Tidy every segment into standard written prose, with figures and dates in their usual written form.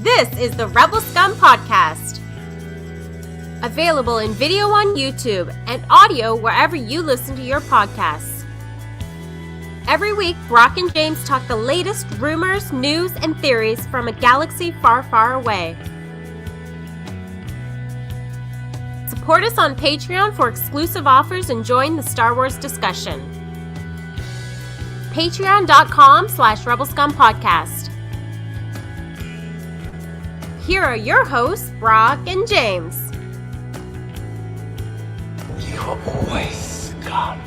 This is the Rebel Scum Podcast. Available in video on YouTube and audio wherever you listen to your podcasts. Every week, Brock and James talk the latest rumors, news, and theories from a galaxy far, far away. Support us on Patreon for exclusive offers and join the Star Wars discussion. Patreon.com/Rebel Scum Podcast. Here are your hosts, Brock and James. You are always scum.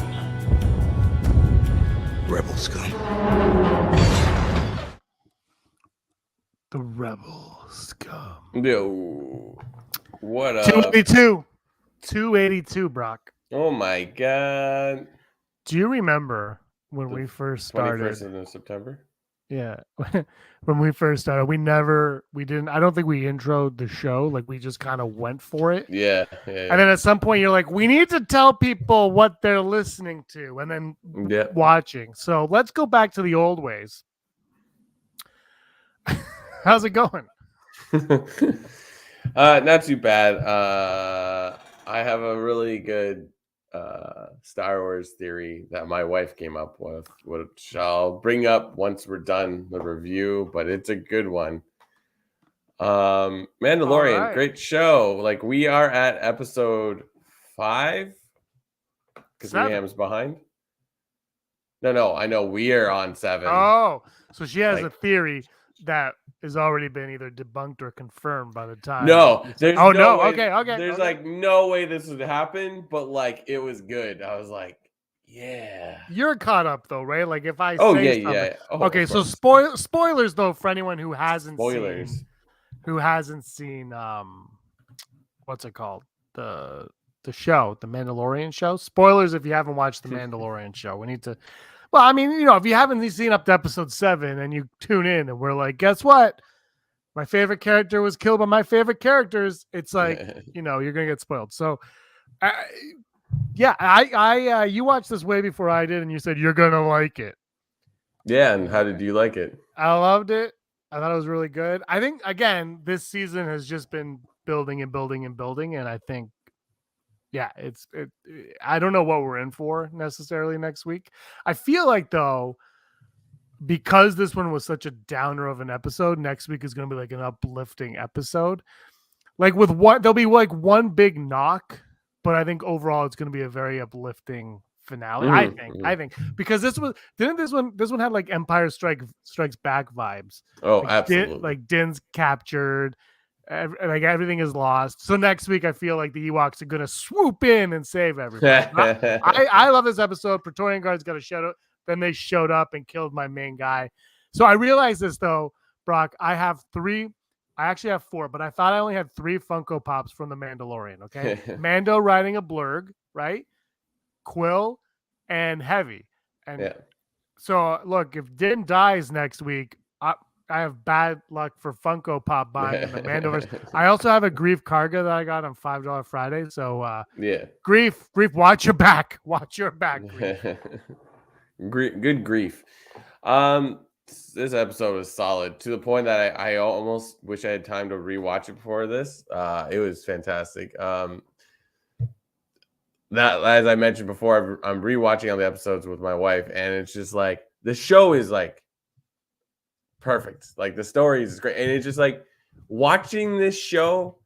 Rebel scum. The Rebel Scum. Yo, what up? 282. 282, Brock. Oh my god. Do you remember when we first started? 21st of September? Yeah. When we first started, we didn't, I don't think we introed the show. Like, we just kind of went for it. Yeah. And then at some point, you're like, we need to tell people what they're listening to and then watching. So let's go back to the old ways. How's it going? Not too bad. I have a really good Star Wars theory that my wife came up with, which I'll bring up once we're done the review, but it's a good one. Mandalorian, right. Great show. Like, we are at episode 5 because Liam's behind. No, I know we are on 7. Oh, so she has a theory that has already been either debunked or confirmed by the time. No, there's way, okay. There's like no way this would happen, but like it was good. I was like, yeah. You're caught up though, right? Like if I say something. Yeah. Oh, okay, so spoilers though for anyone who hasn't seen what's it called? The show, the Mandalorian show. Spoilers if you haven't watched the Mandalorian show. We need to. Well, I mean, if you haven't seen up to episode 7 and you tune in and we're like, guess what? My favorite character was killed by my favorite characters. It's like, you're going to get spoiled. So, you watched this way before I did and you said you're going to like it. Yeah, and how did you like it? I loved it. I thought it was really good. I think, again, this season has just been building and building and building, and I think I don't know what we're in for necessarily next week. I feel like though, because this one was such a downer of an episode, next week is going to be like an uplifting episode. Like with there'll be like one big knock, but I think overall it's going to be a very uplifting finale. I think because this one had like Empire Strikes Back vibes. Oh, like absolutely. Din's captured. Like everything is lost. So next week, I feel like the Ewoks are gonna swoop in and save everybody. I love this episode. Praetorian Guards got a shout out. Then they showed up and killed my main guy. So I realized this though, Brock. I have 3. I actually have 4, but I thought I only had 3 Funko Pops from the Mandalorian. Okay, Mando riding a blurg, right? Quill and Heavy. And so look, if Din dies next week, I have bad luck for Funko Pop buying in the Mandoverse. I also have a Grief Karga that I got on $5 Friday. So Grief, watch your back. Watch your back. Good grief. This episode was solid to the point that I almost wish I had time to rewatch it before this. It was fantastic. That, as I mentioned before, I'm rewatching all the episodes with my wife, and it's just like the show is like perfect. Like the story is great, and it's just like watching this show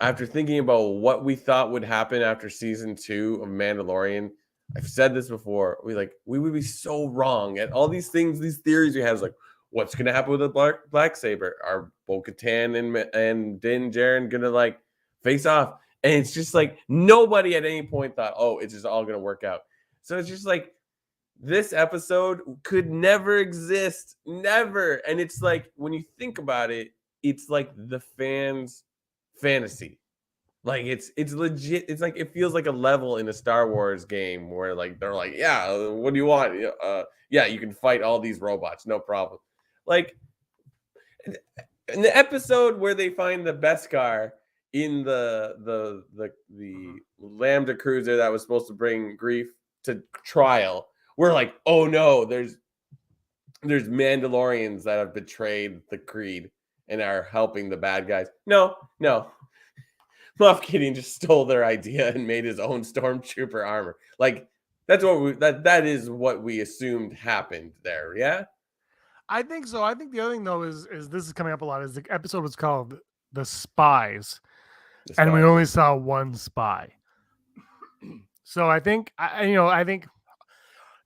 after thinking about what we thought would happen after season 2 of Mandalorian. I've said this before. We would be so wrong at all these things, these theories we have. Is like, what's gonna happen with the black saber? Are Bo-Katan and Din Djarin gonna like face off? And it's just like nobody at any point thought, oh, it's just all gonna work out. So it's just like, this episode could never exist. Never. And it's like, when you think about it, it's like the fans' fantasy. Like it's legit. It's like, it feels like a level in a Star Wars game where like, they're like, yeah, what do you want? Yeah, you can fight all these robots. No problem. Like in the episode where they find the Beskar in the Lambda cruiser that was supposed to bring Grief to trial, we're like, oh no, there's Mandalorians that have betrayed the creed and are helping the bad guys. No. Moff Gideon just stole their idea and made his own stormtrooper armor. Like that's what that is what we assumed happened there. Yeah. I think so. I think the other thing though is this is coming up a lot. Is the episode was called "The Spies," and we only saw one spy. So I think I think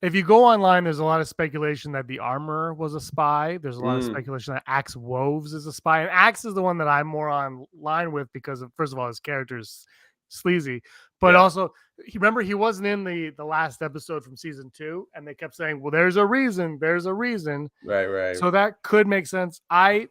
if you go online, there's a lot of speculation that the armor was a spy. There's a lot of speculation that Axe Woves is a spy, and Axe is the one that I'm more online with because of, first of all, his character's sleazy, but also remember he wasn't in the last episode from season 2, and they kept saying, "Well, there's a reason. There's a reason." Right. So that could make sense. I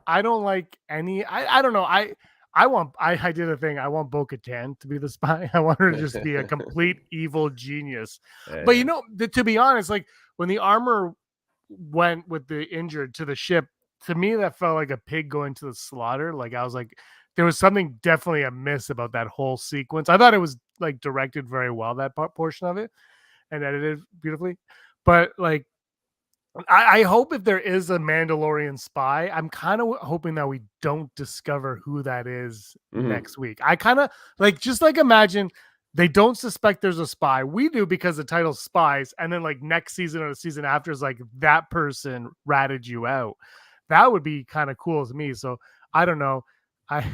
don't like any. I don't know. I did a thing. I want Bo-Katan to be the spy. I want her to just be a complete evil genius. Yeah. But to be honest, like when the armor went with the injured to the ship, to me that felt like a pig going to the slaughter. Like I was like, there was something definitely amiss about that whole sequence. I thought it was like directed very well, that portion of it, and edited beautifully. But like, I hope if there is a Mandalorian spy, I'm kind of hoping that we don't discover who that is next week. I kind of just imagine they don't suspect there's a spy. We do because the title's Spies, and then like next season or the season after is like that person ratted you out. That would be kind of cool to me. So I don't know. I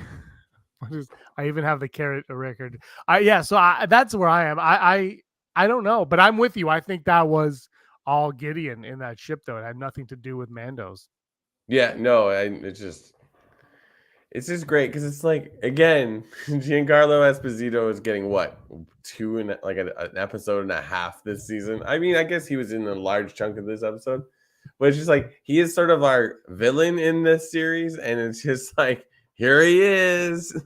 even have the carrot record. So that's where I am. I don't know, but I'm with you. I think that was all Gideon in that ship, though. It had nothing to do with Mando's. Yeah, no, it's just great because it's like, again, Giancarlo Esposito is getting what, an episode and a half this season. I mean, I guess he was in a large chunk of this episode, but it's just like he is sort of our villain in this series, and it's just like, here he is.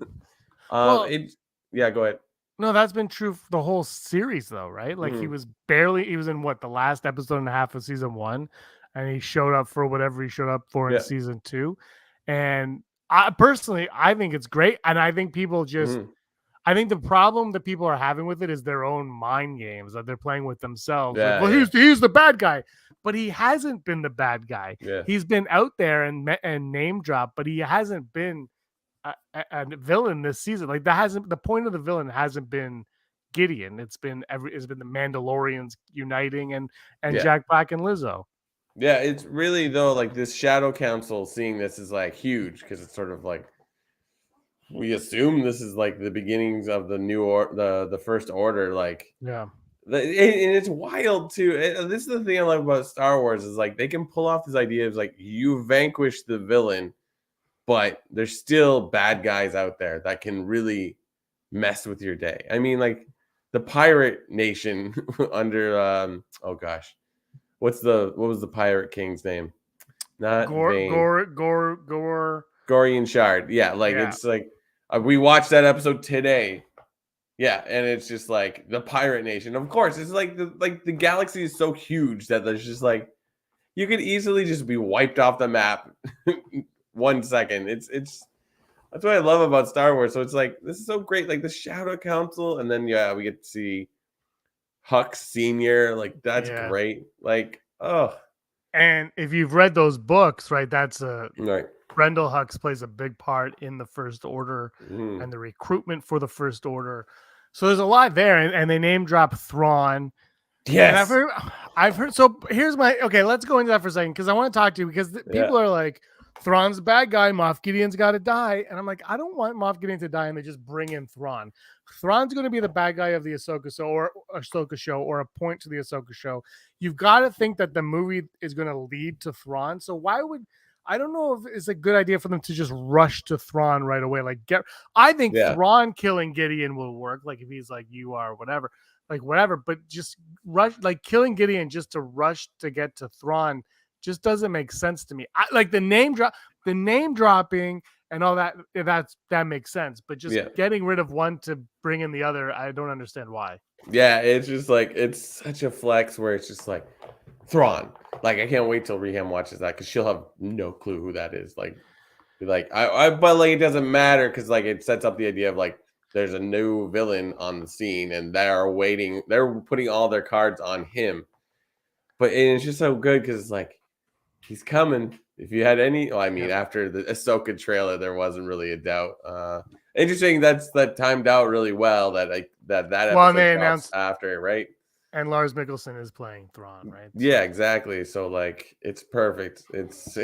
Go ahead. No, that's been true for the whole series, though, right? Like he was in what, the last episode and a half of season 1, and he showed up for whatever he showed up for in season 2. And I personally think it's great, and I think people just, I think the problem that people are having with it is their own mind games that they're playing with themselves. Yeah, he's the bad guy, but he hasn't been the bad guy. Yeah. He's been out there and name dropped, but he hasn't been a villain this season. Like the point of the villain hasn't been Gideon. It's been the Mandalorians uniting and Jack Black and Lizzo. Yeah, it's really though like this Shadow Council seeing this is like huge because it's sort of like we assume this is like the beginnings of the new the First Order. Like and it's wild too. This is the thing I love about Star Wars is like they can pull off this idea of like you vanquish the villain, but there's still bad guys out there that can really mess with your day. I mean, like the pirate nation under what was the pirate king's name? Not Gorian Shard. Yeah, it's like we watched that episode today. Yeah, and it's just like the pirate nation. Of course, it's like the galaxy is so huge that there's just like you could easily just be wiped off the map 1 second. It's that's what I love about Star Wars. So it's like this is so great, like the Shadow Council, and then we get to see Hux Senior. Like that's great. Like and if you've read those books, right, that's right. Brendel Hux plays a big part in the First Order and the recruitment for the First Order. So there's a lot there, and they name drop Thrawn. Yes, I've heard. So here's let's go into that for a second because I want to talk to you because people are like, Thrawn's the bad guy, Moff Gideon's got to die, and I'm like, I don't want Moff Gideon to die, and they just bring in Thrawn. Thrawn's going to be the bad guy of the Ahsoka show or a point to the Ahsoka show. You've got to think that the movie is going to lead to Thrawn. So I don't know if it's a good idea for them to just rush to Thrawn right away. I think Thrawn killing Gideon will work. Like if he's like, you are whatever, but just rush, like killing Gideon just to rush to get to Thrawn just doesn't make sense to me. The name dropping and all that, that makes sense. But just getting rid of one to bring in the other, I don't understand why. Yeah, it's just like it's such a flex where it's just like Thrawn. Like I can't wait till Reham watches that because she'll have no clue who that is. But it doesn't matter because like it sets up the idea of like there's a new villain on the scene and they're putting all their cards on him. But it's just so good because it's like he's coming. If you had any, after the Ahsoka trailer, there wasn't really a doubt. Interesting. That timed out really well. That Well, and episode they drops announced, after, right? and Lars Mikkelsen is playing Thrawn, right? Yeah, exactly. So like, it's perfect. It's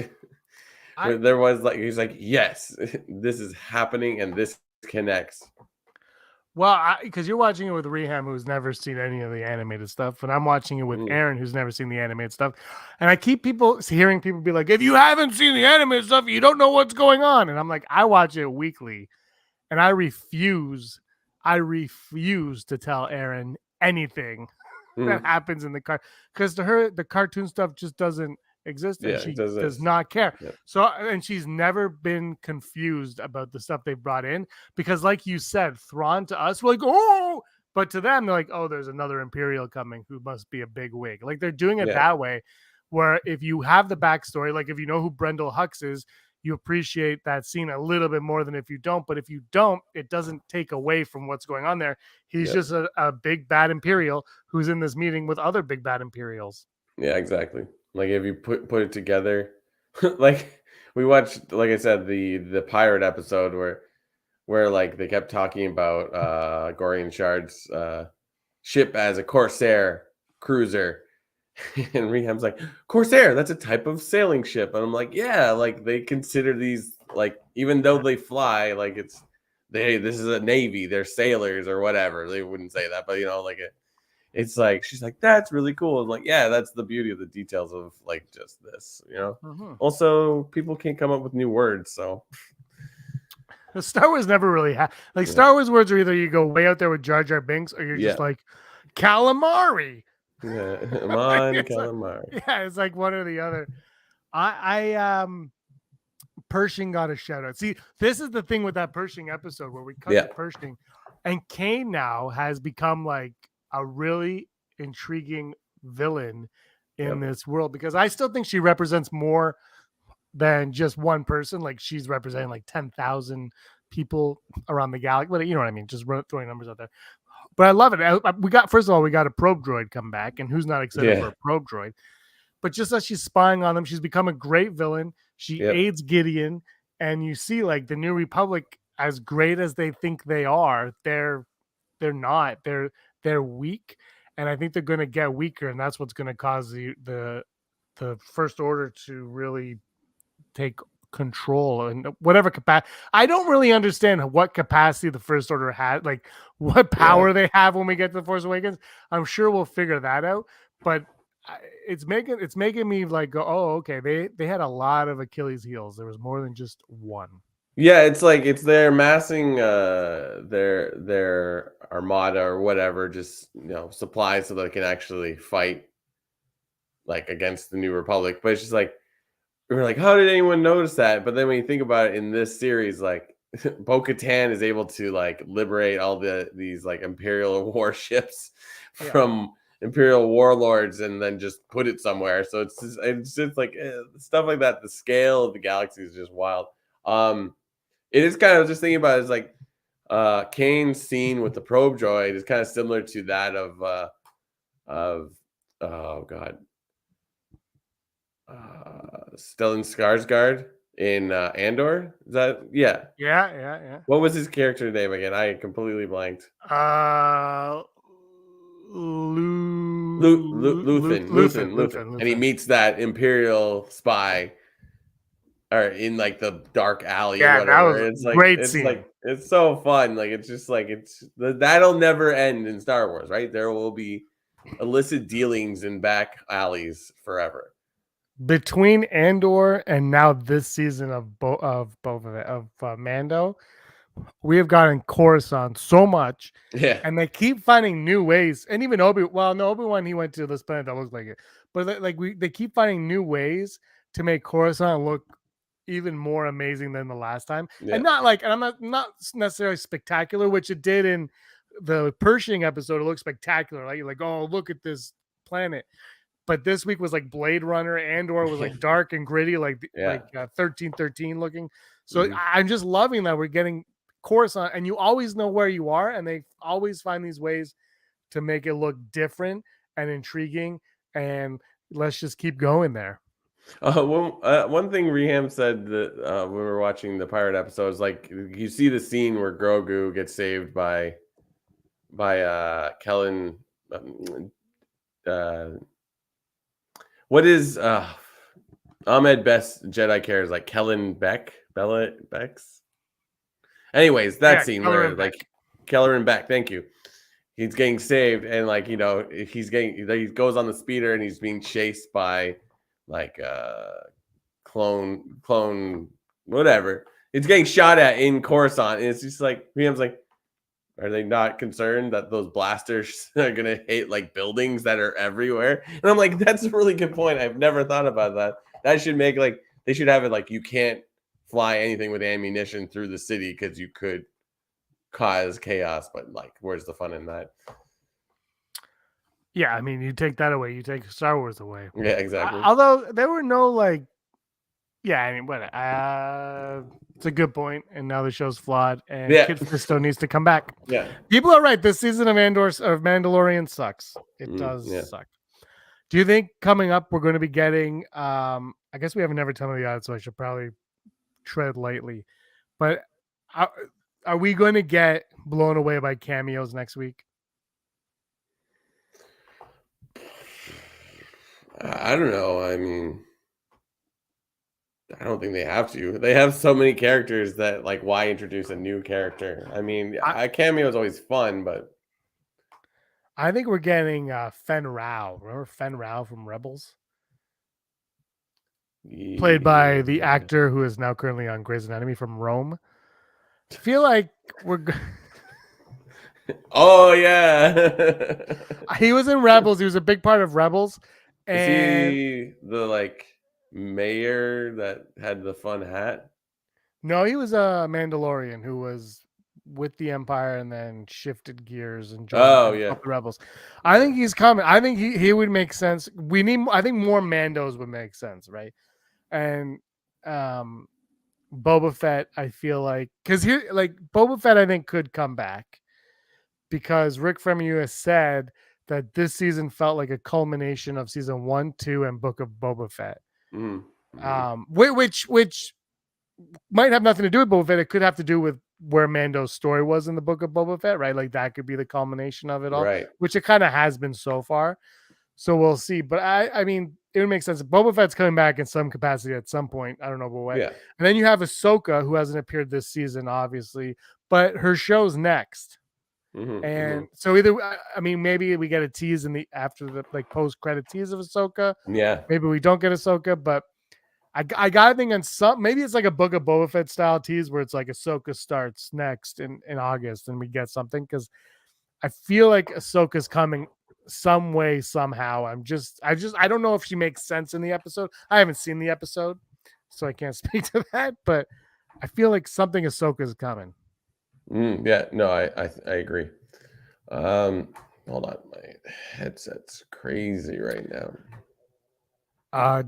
I- there was like he's like, yes, this is happening, and this connects. Well, because you're watching it with Reham, who's never seen any of the animated stuff, and I'm watching it with Aaron, who's never seen the animated stuff. And I keep hearing people be like, if you haven't seen the animated stuff, you don't know what's going on. And I'm like, I watch it weekly, and I refuse to tell Aaron anything that happens in the car, because to her, the cartoon stuff just doesn't exist, and she does not care. So, and she's never been confused about the stuff they've brought in, because like you said, Thrawn, to us, we're like, oh, but to them, they're like, oh, there's another Imperial coming who must be a big wig. Like, they're doing it that way, where if you have the backstory, like if you know who Brendel Hux is, you appreciate that scene a little bit more than if you don't. But if you don't, it doesn't take away from what's going on there. He's just a big bad Imperial who's in this meeting with other big bad Imperials. Yeah, exactly. Like if you put it together, like we watched, like I said, the pirate episode where like they kept talking about Gorian Shard's ship as a Corsair cruiser. And Reham's like, Corsair, that's a type of sailing ship. And I'm like, yeah, like they consider these, like, even though they fly, like this is a navy, they're sailors or whatever. They wouldn't say that, but like it's like, she's like, that's really cool. I'm like, yeah, that's the beauty of the details of like just this, Also, people can't come up with new words, so Star Wars never really had Star Wars words are either you go way out there with Jar Jar Binks, or you're just like calamari. Yeah, calamari. Yeah, it's like one or the other. Pershing got a shout out. See, this is the thing with that Pershing episode where we cut to Pershing, and Kane now has become like a really intriguing villain in this world, because I still think she represents more than just one person. Like, she's representing like 10,000 people around the galaxy, but you know what I mean, just throwing numbers out there. But I love it. First of all, we got a probe droid come back, and who's not excited for a probe droid? But just as she's spying on them, she's become a great villain. She aids Gideon, and you see like the New Republic, as great as they think they are, they're not. They're weak, and I think they're going to get weaker, and that's what's going to cause the First Order to really take control and whatever capacity. I don't really understand what capacity the First Order had, like what power they have when we get to the Force Awakens. I'm sure we'll figure that out, but it's making me like go, oh, okay, they had a lot of Achilles heels. There was more than just one. Yeah, it's like they're massing their armada or whatever, just supplies so they can actually fight like against the New Republic. But it's just like, we're like, how did anyone notice that? But then when you think about it in this series, like Bo-Katan is able to like liberate all these like Imperial warships from Imperial warlords and then just put it somewhere. So it's just like stuff like that. The scale of the galaxy is just wild. It is kind of just thinking about it, is like Kane's scene with the probe droid is kind of similar to that of oh god. Stellan Skarsgård in Andor. Is that Yeah. What was his character name again? I completely blanked. Luthen. And he meets that Imperial spy, or in like the dark alley or whatever. That was it's like great it's scene. like it's so fun. Like it's just like that'll never end in Star Wars, right? There will be illicit dealings in back alleys forever. Between Andor and now this season of Mando, we have gotten Coruscant so much, and they keep finding new ways. And even Obi-Wan, he went to this planet that looks like it, but they keep finding new ways to make Coruscant look even more amazing than the last time, and I'm not necessarily spectacular, which it did in the Pershing episode. It looked spectacular, like you're like, oh, look at this planet. But this week was like Blade Runner. Andor was like dark and gritty, like 1313 looking. So I'm just loving that we're getting Coruscant, and you always know where you are, and they always find these ways to make it look different and intriguing. And let's just keep going there. One thing Reham said that when we were watching the pirate episode is like you see the scene where Grogu gets saved by Kellen. Uh, what is Ahmed Best Jedi care is like Kellen Bella Bex. Anyways, that scene where like Kelleran Beck, thank you. He's getting saved, and like he goes on the speeder, and he's being chased by like clone whatever. It's getting shot at in Coruscant, and it's just like Liam's like, are they not concerned that those blasters are gonna hit like buildings that are everywhere? And I'm like, that's a really good point. I've never thought about that. That should make like they should have it like you can't fly anything with ammunition through the city because you could cause chaos, but like where's the fun in that? Yeah, I mean, you take that away, you take Star Wars away. Yeah, exactly. Although there were no like, yeah, I mean, what? It's a good point, and now the show's flawed, and Kid Fisto needs to come back. Yeah, people are right. This season of Mandalorian sucks. It does suck. Do you think coming up we're going to be getting? I guess we haven't ever told the audience, so I should probably tread lightly. But are we going to get blown away by cameos next week? I don't know. I mean, I don't think they have to. They have so many characters that like, why introduce a new character? I mean, a cameo is always fun, but I think we're getting Fen Rao. Remember Fen Rao from Rebels? Played by the actor who is now currently on Grey's Anatomy from Rome. I feel like we're... Oh, yeah. He was in Rebels. He was a big part of Rebels. And... Is he the, like, mayor that had the fun hat? No, he was a Mandalorian who was with the Empire and then shifted gears and joined the Rebels. I think he's coming. I think he would make sense. I think more Mandos would make sense, right? And Boba Fett, I feel like, because here, like Boba Fett, I think could come back because Rick Famuyiwa has said that this season felt like a culmination of season 1, 2, and Book of Boba Fett. Which might have nothing to do with Boba Fett. It could have to do with where Mando's story was in the Book of Boba Fett, right? Like that could be the culmination of it all, right? Which it kind of has been so far. So we'll see. But I mean, it would make sense. Boba Fett's coming back in some capacity at some point. I don't know what. Yeah. And then you have Ahsoka, who hasn't appeared this season, obviously, but her show's next. So either, I mean, maybe we get a tease after the like post-credit tease of Ahsoka. Yeah. Maybe we don't get Ahsoka, but I gotta think on some, maybe it's like a Book of Boba Fett style tease where it's like Ahsoka starts next in August and we get something, because I feel like Ahsoka's coming some way, somehow. I don't know if she makes sense in the episode. I haven't seen the episode, so I can't speak to that, but I feel like something Ahsoka's coming. Yeah, no, I agree. Hold on, my headset's crazy right now.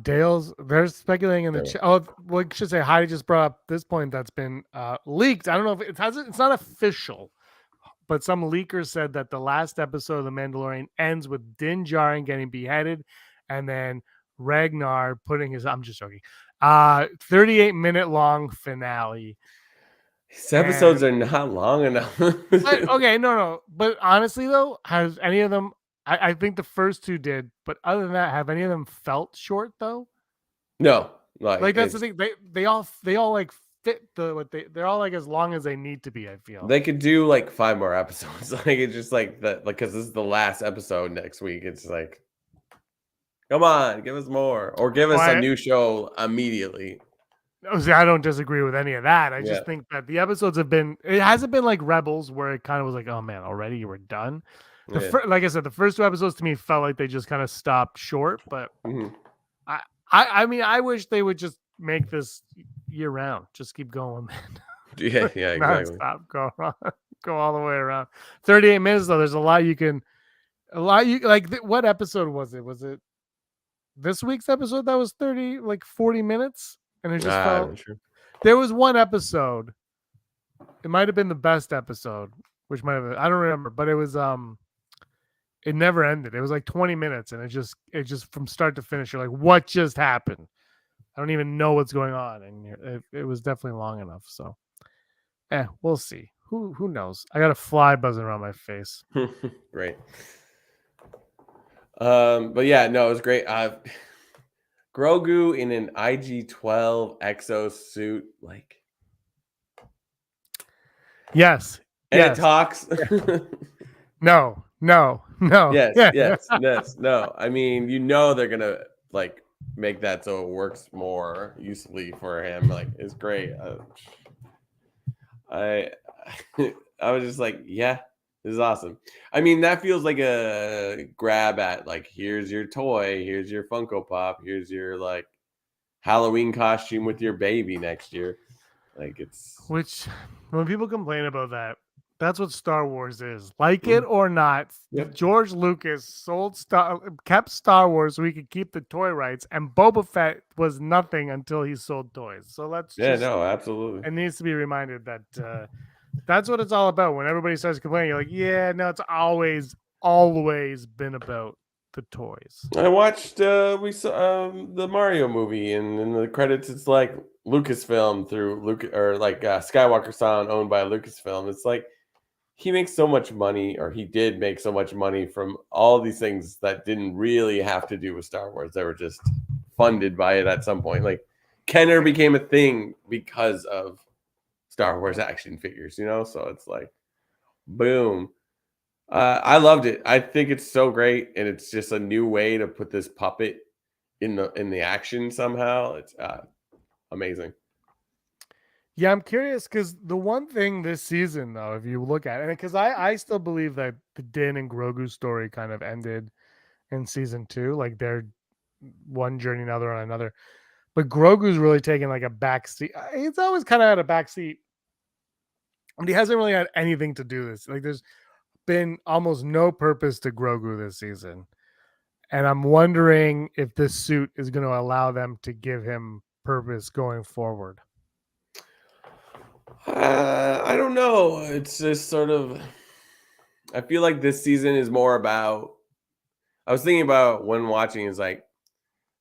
They're speculating in the chat. Oh, well, I should say Heidi just brought up this point that's been leaked. I don't know if it's not official, but some leakers said that the last episode of The Mandalorian ends with Din Djarin getting beheaded and then Ragnar putting his, I'm just joking, 38-minute long finale. These episodes are not long enough. Okay, no. But honestly, though, has any of them, I think the first two did, but other than that, have any of them felt short though? No, like that's the thing. They all like fit they're all like as long as they need to be. I feel they could do like 5 more episodes. Like it's just like that, like because this is the last episode next week. It's like, come on, give us more, or give us a new show immediately. I don't disagree with any of that. I just think that the episodes it hasn't been like Rebels where it kind of was like, oh man, already you were done. Like I said, the first 2 episodes to me felt like they just kind of stopped short. But I mean, I wish they would just make this year round. Just keep going, man. Yeah, exactly. Stop, go all the way around. 38 minutes though. There's a lot you like. What episode was it? Was it this week's episode that was 40 minutes? And it just felt. There was one episode. It might have been the best episode, which might have. I don't remember, but it was it never ended. It was like 20 minutes, and it just from start to finish, you're like, what just happened? I don't even know what's going on, and it was definitely long enough. So, we'll see. Who knows? I got a fly buzzing around my face. Great. But yeah, no, it was great. Grogu in an IG-12 exo suit, like, Yes. and Yes. it talks. No. Yes, Yeah. yes. No, I mean, they're gonna like make that so it works more usefully for him. Like, it's great. I I was just like, yeah, this is awesome. I mean, that feels like a grab at like, here's your toy, here's your Funko Pop, here's your like Halloween costume with your baby next year. Like, it's Which, when people complain about that, that's what Star Wars is. Like it or not, Yep. George Lucas kept Star Wars so he could keep the toy rights, and Boba Fett was nothing until he sold toys. So let's absolutely. it needs to be reminded that that's what it's all about. When everybody starts complaining, you're like, yeah, no, it's always been about the toys. I watched we saw the Mario movie, and in the credits it's like Lucasfilm through Skywalker Sound owned by Lucasfilm. It's like he makes so much money, or he did make so much money from all these things that didn't really have to do with Star Wars. They were just funded by it at some point. Like, Kenner became a thing because of Star Wars action figures, So it's like, boom. I loved it. I think it's so great, and it's just a new way to put this puppet in the action somehow. It's amazing. Yeah, I'm curious because the one thing this season, though, if you look at it, because I still believe that the Din and Grogu story kind of ended in season 2, like they're one journey another on another. But Grogu's really taken like a backseat. He's always kind of had a backseat, but he hasn't really had anything to do this. Like, there's been almost no purpose to Grogu this season, and I'm wondering if this suit is going to allow them to give him purpose going forward. I don't know. It's just sort of. I feel like this season is more about. I was thinking about when watching is like,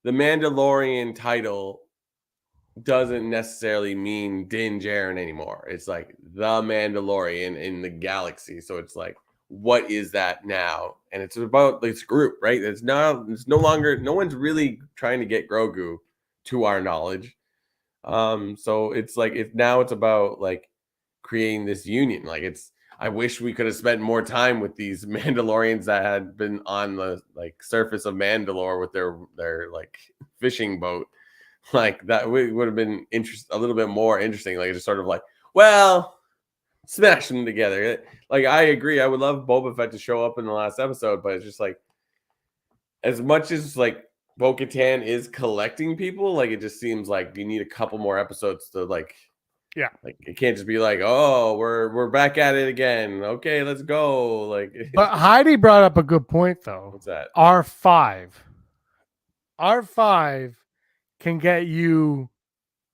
the Mandalorian title doesn't necessarily mean Din Djarin anymore. It's like the Mandalorian in the galaxy. So it's like, what is that now? And it's about this group, right? It's no longer, no one's really trying to get Grogu, to our knowledge. So it's like, it's about like creating this union. Like, I wish we could have spent more time with these Mandalorians that had been on the like surface of Mandalore with their like fishing boat. Like, that would have been a little bit more interesting. Like, just sort of like, well, smash them together. Like, I agree. I would love Boba Fett to show up in the last episode, but it's just like, as much as like Bo-Katan is collecting people, like, it just seems like you need a couple more episodes to like, yeah, like, it can't just be like, oh, we're back at it again. Okay, let's go. Like, but Heidi brought up a good point though. What's that? R5 can get you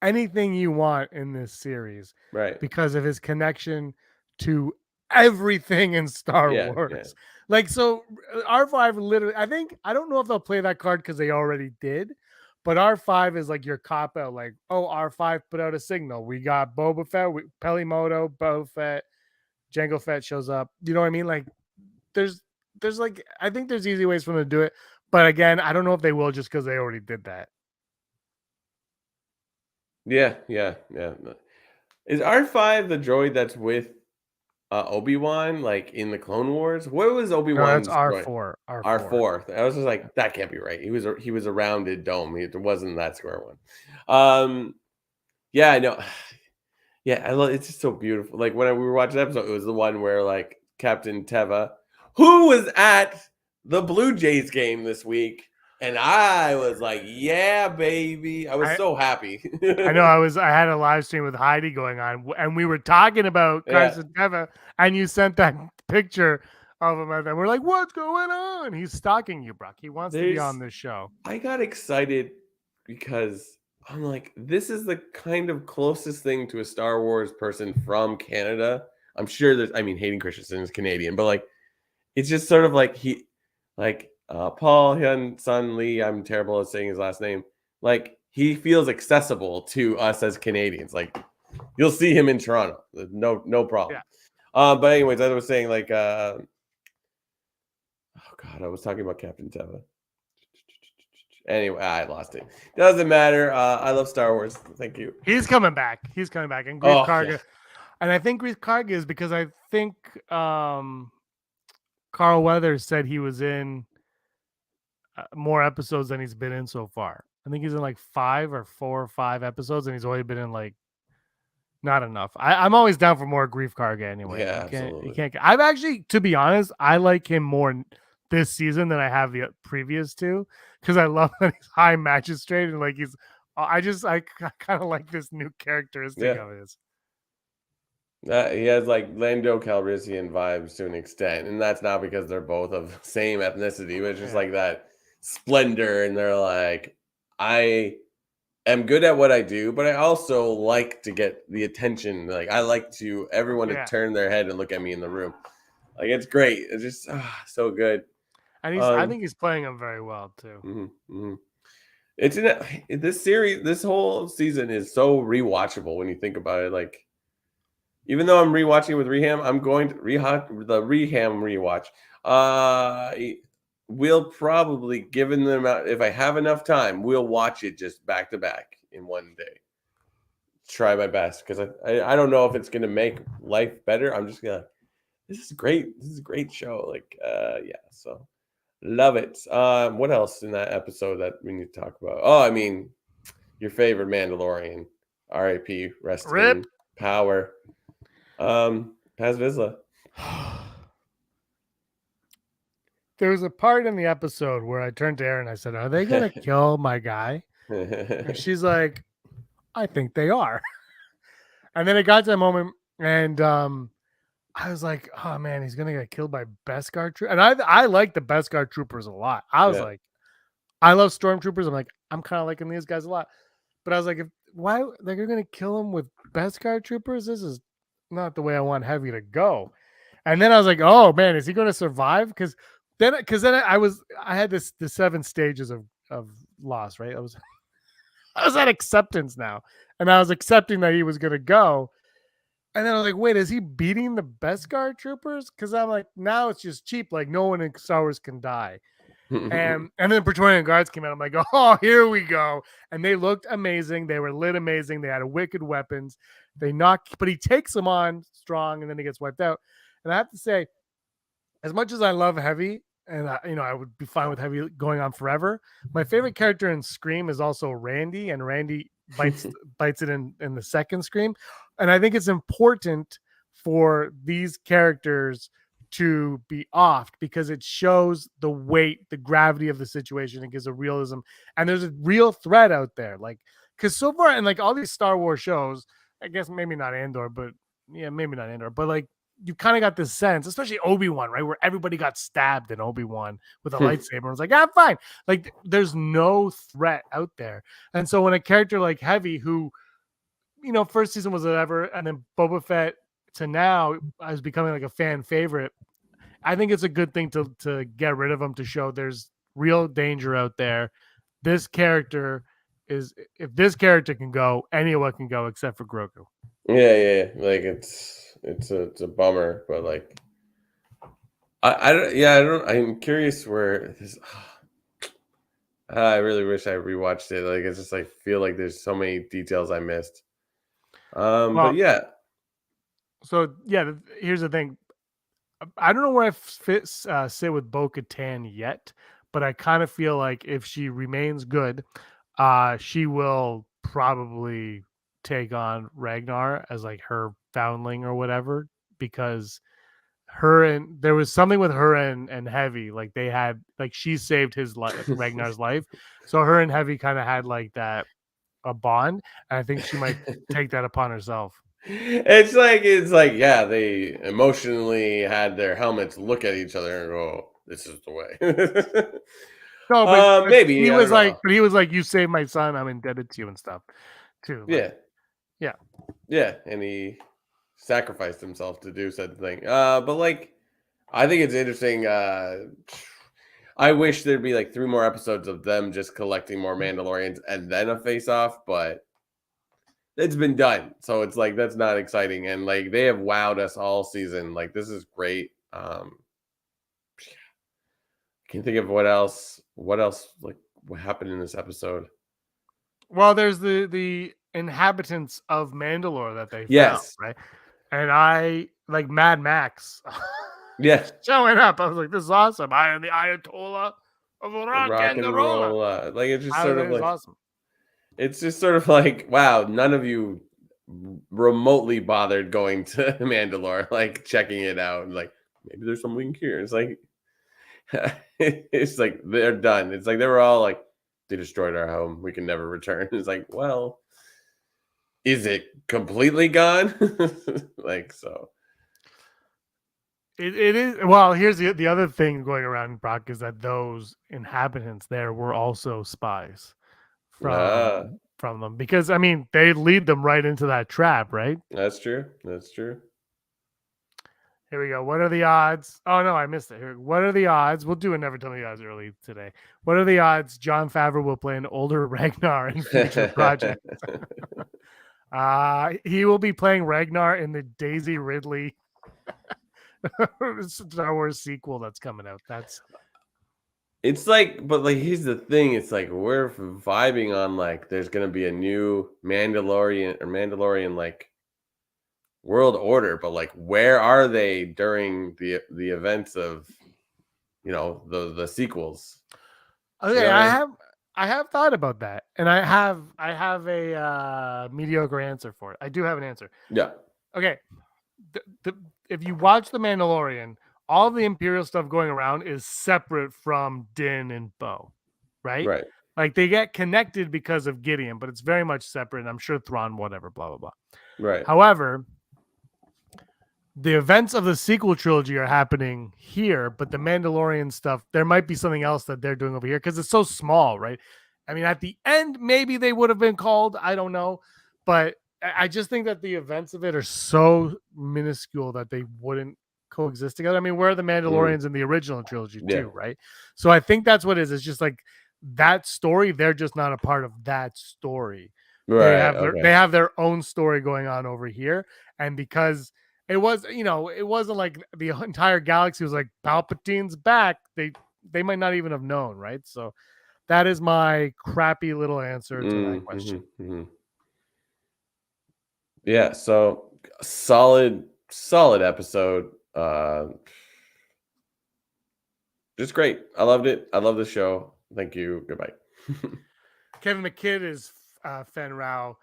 anything you want in this series, Right? Because of his connection to everything in Star Wars. Yeah. Like, so R5 literally, I don't know if they'll play that card because they already did, but R5 is like your cop out. Like, oh, R5 put out a signal. We got Boba Fett, Pelimoto, Boba Fett, Jango Fett shows up. You know what I mean? Like, there's like, I think there's easy ways for them to do it. But again, I don't know if they will just because they already did that. Yeah. Is R5 the droid that's with Obi-Wan, like in the Clone Wars? What was Obi-Wan's No, that's R4. R4. I was just like, that can't be right. He was a rounded dome. It wasn't that square one. Yeah, I know. Yeah, I love. It's just so beautiful. Like, when we were watching the episode, it was the one where like Captain Teva, who was at the Blue Jays game this week, and I was like, yeah, baby. I was so happy. I know. I had a live stream with Heidi going on, and we were talking about Carson Teva, and you sent that picture of him, and we're like, what's going on? He's stalking you, Brock. He wants to be on this show. I got excited because I'm like, this is the kind of closest thing to a Star Wars person from Canada. I'm sure Hayden Christensen is Canadian, but like, it's just sort of like Paul Hyun Sun Lee. I'm terrible at saying his last name. Like, he feels accessible to us as Canadians. Like you'll see him in Toronto, no problem. But anyways, I was saying like, oh God, I was talking about Captain Teva. Anyway, I lost it. Doesn't matter. I love Star Wars. Thank you. He's coming back. And Grief Karga. And I think Grief Karga is because I think Carl Weathers said he was in more episodes than he's been in so far. I think he's in like 4 or 5 episodes, and he's only been in like not enough. I'm always down for more Grief Karga anyway. Yeah, absolutely. You can't. I've actually, to be honest, I like him more this season than I have the previous 2 because I love that he's high magistrate and like he's. I kind of like this new characteristic of his. He has like Lando Calrissian vibes to an extent, and that's not because they're both of the same ethnicity, but it's just like that splendor, and they're like, I am good at what I do, but I also like to get the attention. Like I like to everyone to turn their head and look at me in the room. Like it's great. It's just so good. And I think he's playing him very well too. It's this series. This whole season is so rewatchable when you think about it. Like, even though I'm rewatching with Reham, I'm going to the Reham rewatch. We'll probably, given the amount, if I have enough time, we'll watch it just back to back in one day. Try my best because I don't know if it's gonna make life better. I'm just gonna. This is great. This is a great show. Like, so. Love it. What else in that episode that we need to talk about? Oh, I mean, your favorite Mandalorian, R.I.P. Rest in power. Paz Vizsla. There was a part in the episode where I turned to Erin and I said, "Are they gonna kill my guy?" And she's like, "I think they are." And then it got to that moment, and I was like, oh man, he's gonna get killed by Beskar troopers. And I like the Beskar troopers a lot. I was like, I love stormtroopers. I'm like, I'm kind of liking these guys a lot. But I was like, why they're gonna kill him with Beskar troopers? This is not the way I want Heavy to go. And then I was like, oh man, is he gonna survive? Because then I had the 7 stages of loss, right? I was at acceptance now. And I was accepting that he was gonna go. And then I was like, wait, is he beating the Beskar troopers? Because I'm like, now it's just cheap. Like, no one in Star Wars can die. and then Praetorian Guards came out. I'm like, oh, here we go. And they looked amazing. They were lit amazing. They had wicked weapons. But he takes them on strong, and then he gets wiped out. And I have to say, as much as I love Heavy, and I would be fine with Heavy going on forever, my favorite character in Scream is also Randy, and Randy bites it in the second Scream. And I think it's important for these characters to be offed because it shows the weight, the gravity of the situation. It gives a realism, and there's a real threat out there. Like, because so far, and like all these Star Wars shows, I guess maybe not Andor, but like you kind of got this sense, especially Obi-Wan, right, where everybody got stabbed in Obi-Wan with a lightsaber. It's like, fine. Like, there's no threat out there. And so when a character like Heavy, who, first season was whatever, and then Boba Fett to now is becoming like a fan favorite, I think it's a good thing to get rid of him, to show there's real danger out there. If this character can go, anyone can go except for Grogu. Yeah. Like it's a bummer, but like I'm curious where this. I really wish I rewatched it. Like it's just like feel like there's so many details I missed. But yeah. So yeah, here's the thing. I don't know where I sit with Bo-Katan yet, but I kind of feel like if she remains good, she will probably take on Ragnar as like her foundling or whatever, because there was something with her and Heavy, like they had, like she saved his life, Ragnar's life, so her and Heavy kind of had like that a bond, and I think she might take that upon herself. It's like yeah, they emotionally had their helmets look at each other and go, "This is the way." No, but maybe he was like, "You saved my son. I'm indebted to you," and stuff too. Like, yeah, and he sacrificed himself to do said thing. But like, I think it's interesting. I wish there'd be like 3 more episodes of them just collecting more Mandalorians and then a face-off, but it's been done. So it's like that's not exciting. And like they have wowed us all season. Like this is great. Can you think of what else like what happened in this episode? Well, there's the inhabitants of Mandalore that they found, Yes. right? And I like Mad Max Yeah. showing up. I was like, this is awesome. I am the Ayatollah of rock and roll. Like it's just I sort think of it's like awesome. it's just sort of like, wow, none of you remotely bothered going to Mandalore, like checking it out. Like maybe there's something here. It's like it's like they're done. It's like they were all like, they destroyed our home. We can never return. It's like, well, is it completely gone? Like so. It is. Well, here's the other thing going around, Brock, is that those inhabitants there were also spies from them, because I mean they lead them right into that trap, right? That's true. That's true. Here we go. What are the odds? Oh no, I missed it. Here, what are the odds? We'll do a Never Tell Me the Odds early today. What are the odds Jon Favreau will play an older Ragnar in future projects? He will be playing Ragnar in the Daisy Ridley Star Wars sequel that's coming out. It's like, but like here's the thing, it's like we're vibing on like there's gonna be a new Mandalorian like world order, but like where are they during the events of the sequels? Okay, You know what I mean? I have thought about that, and I have a mediocre answer for it. I do have an answer. Yeah. Okay, if you watch The Mandalorian, all the Imperial stuff going around is separate from Din and Bo, right? Right. Like they get connected because of Gideon, but it's very much separate. And I'm sure Thrawn, whatever, blah blah blah. Right. However, the events of the sequel trilogy are happening here, but the Mandalorian stuff, there might be something else that they're doing over here because it's so small, right? I mean, at the end, maybe they would have been called. I don't know. But I just think that the events of it are so minuscule that they wouldn't coexist together. I mean, where are the Mandalorians in the original trilogy too, right? So I think that's what it is. It's just like that story. They're just not a part of that story. Right. They have their own story going on over here. And because it wasn't like the entire galaxy was like Palpatine's back. They might not even have known, right? So that is my crappy little answer to that question. Yeah, so solid episode. Just great. I loved it. I love the show. Thank you. Goodbye. Kevin McKidd is Fen Rao,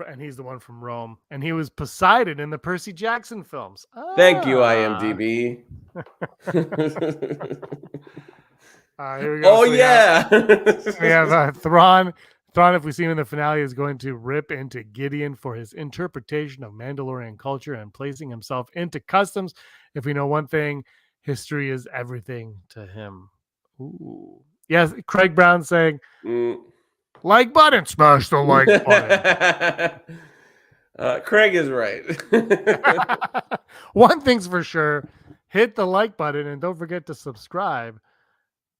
and he's the one from Rome, and he was Poseidon in the Percy Jackson films. Thank you, IMDb. Here we go. Oh, so yeah. We have Thrawn. Thrawn, if we see him in the finale, is going to rip into Gideon for his interpretation of Mandalorian culture and placing himself into customs. If we know one thing, history is everything to him. Ooh. Yes, Craig Brown saying, like button, smash the like button. Craig is right. One thing's for sure, hit the like button and don't forget to subscribe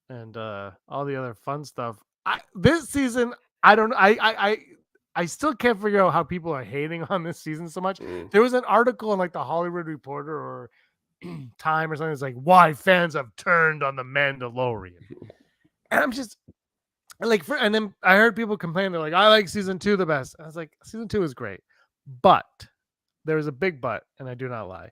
and all the other fun stuff. This season, I don't know. I still can't figure out how people are hating on this season so much. There was an article in like the Hollywood Reporter or Time or something. It's like why fans have turned on the Mandalorian, and I'm just like, and then I heard people complain. They're like, I like season 2 the best. I was like, season 2 is great, but there was a big but, and I do not lie.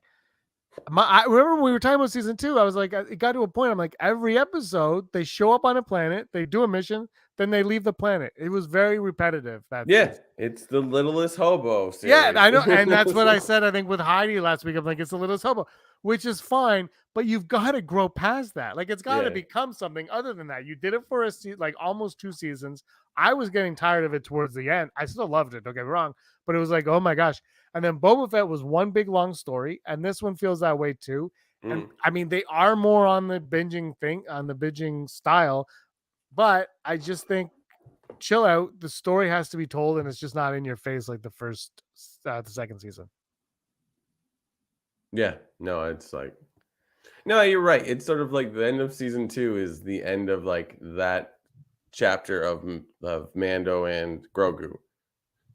I remember when we were talking about season 2, I was like, it got to a point. I'm like, every episode they show up on a planet, they do a mission, then they leave the planet. It was very repetitive. It's the Littlest Hobo series. Yeah, I know, and that's what I said. I think with Heidi last week, I'm like, it's the Littlest Hobo, which is fine, but you've got to grow past that. Like, it's got to become something other than that. You did it for like almost 2 seasons. I was getting tired of it towards the end. I still loved it. Don't get me wrong, but it was like, oh my gosh. And then Boba Fett was one big long story, and this one feels that way too. And I mean, they are more on the binging style, but I just think chill out. The story has to be told, and it's just not in your face like the second season. Yeah, no, it's like No, you're right. It's sort of like the end of season 2 is the end of like that chapter of Mando and Grogu.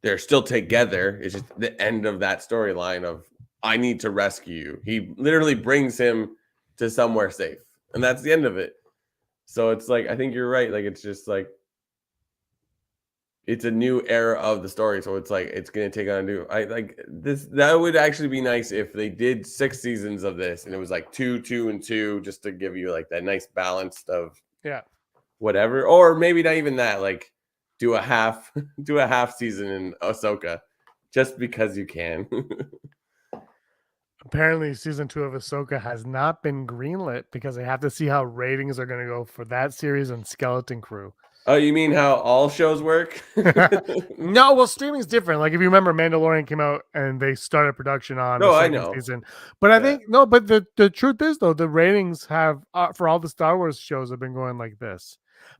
They're still together. It's just the end of that storyline of I need to rescue you. He literally brings him to somewhere safe, and that's the end of it. So it's like I think you're right. Like it's just like it's a new era of the story. So it's like it's gonna take on a new. I like this. That would actually be nice if they did 6 seasons of this, and it was like 2, 2, and 2, just to give you like that nice balance of whatever, or maybe not even that. Like do a half season in Ahsoka, just because you can. Apparently, season 2 of Ahsoka has not been greenlit because they have to see how ratings are going to go for that series and Skeleton Crew. Oh, you mean how all shows work? No, well, streaming's different. Like if you remember, Mandalorian came out and they started production on the second season. But I think but the truth is though, the ratings have for all the Star Wars shows have been going like this.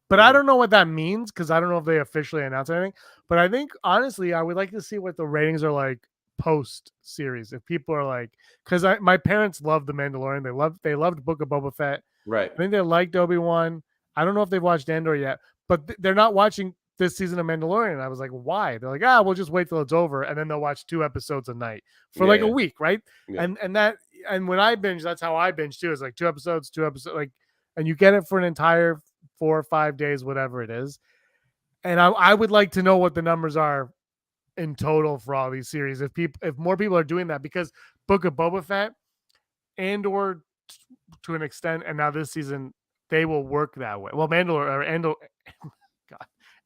But I don't know what that means because I don't know if they officially announced anything. But I think honestly, I would like to see what the ratings are like post series. If people are like, because my parents loved the Mandalorian, they loved Book of Boba Fett. Right. I think they liked Obi-Wan. I don't know if they've watched Andor yet, but they're not watching this season of Mandalorian. I was like, why? They're like, we'll just wait till it's over, and then they'll watch 2 episodes a night for like a week, right? Yeah. And when I binge, that's how I binge too. It's like 2 episodes, like, and you get it for an entire 4 or 5 days, whatever it is. And I would like to know what the numbers are in total for all these series. If more people are doing that, because Book of Boba Fett and/or to an extent, and now this season they will work that way. Well,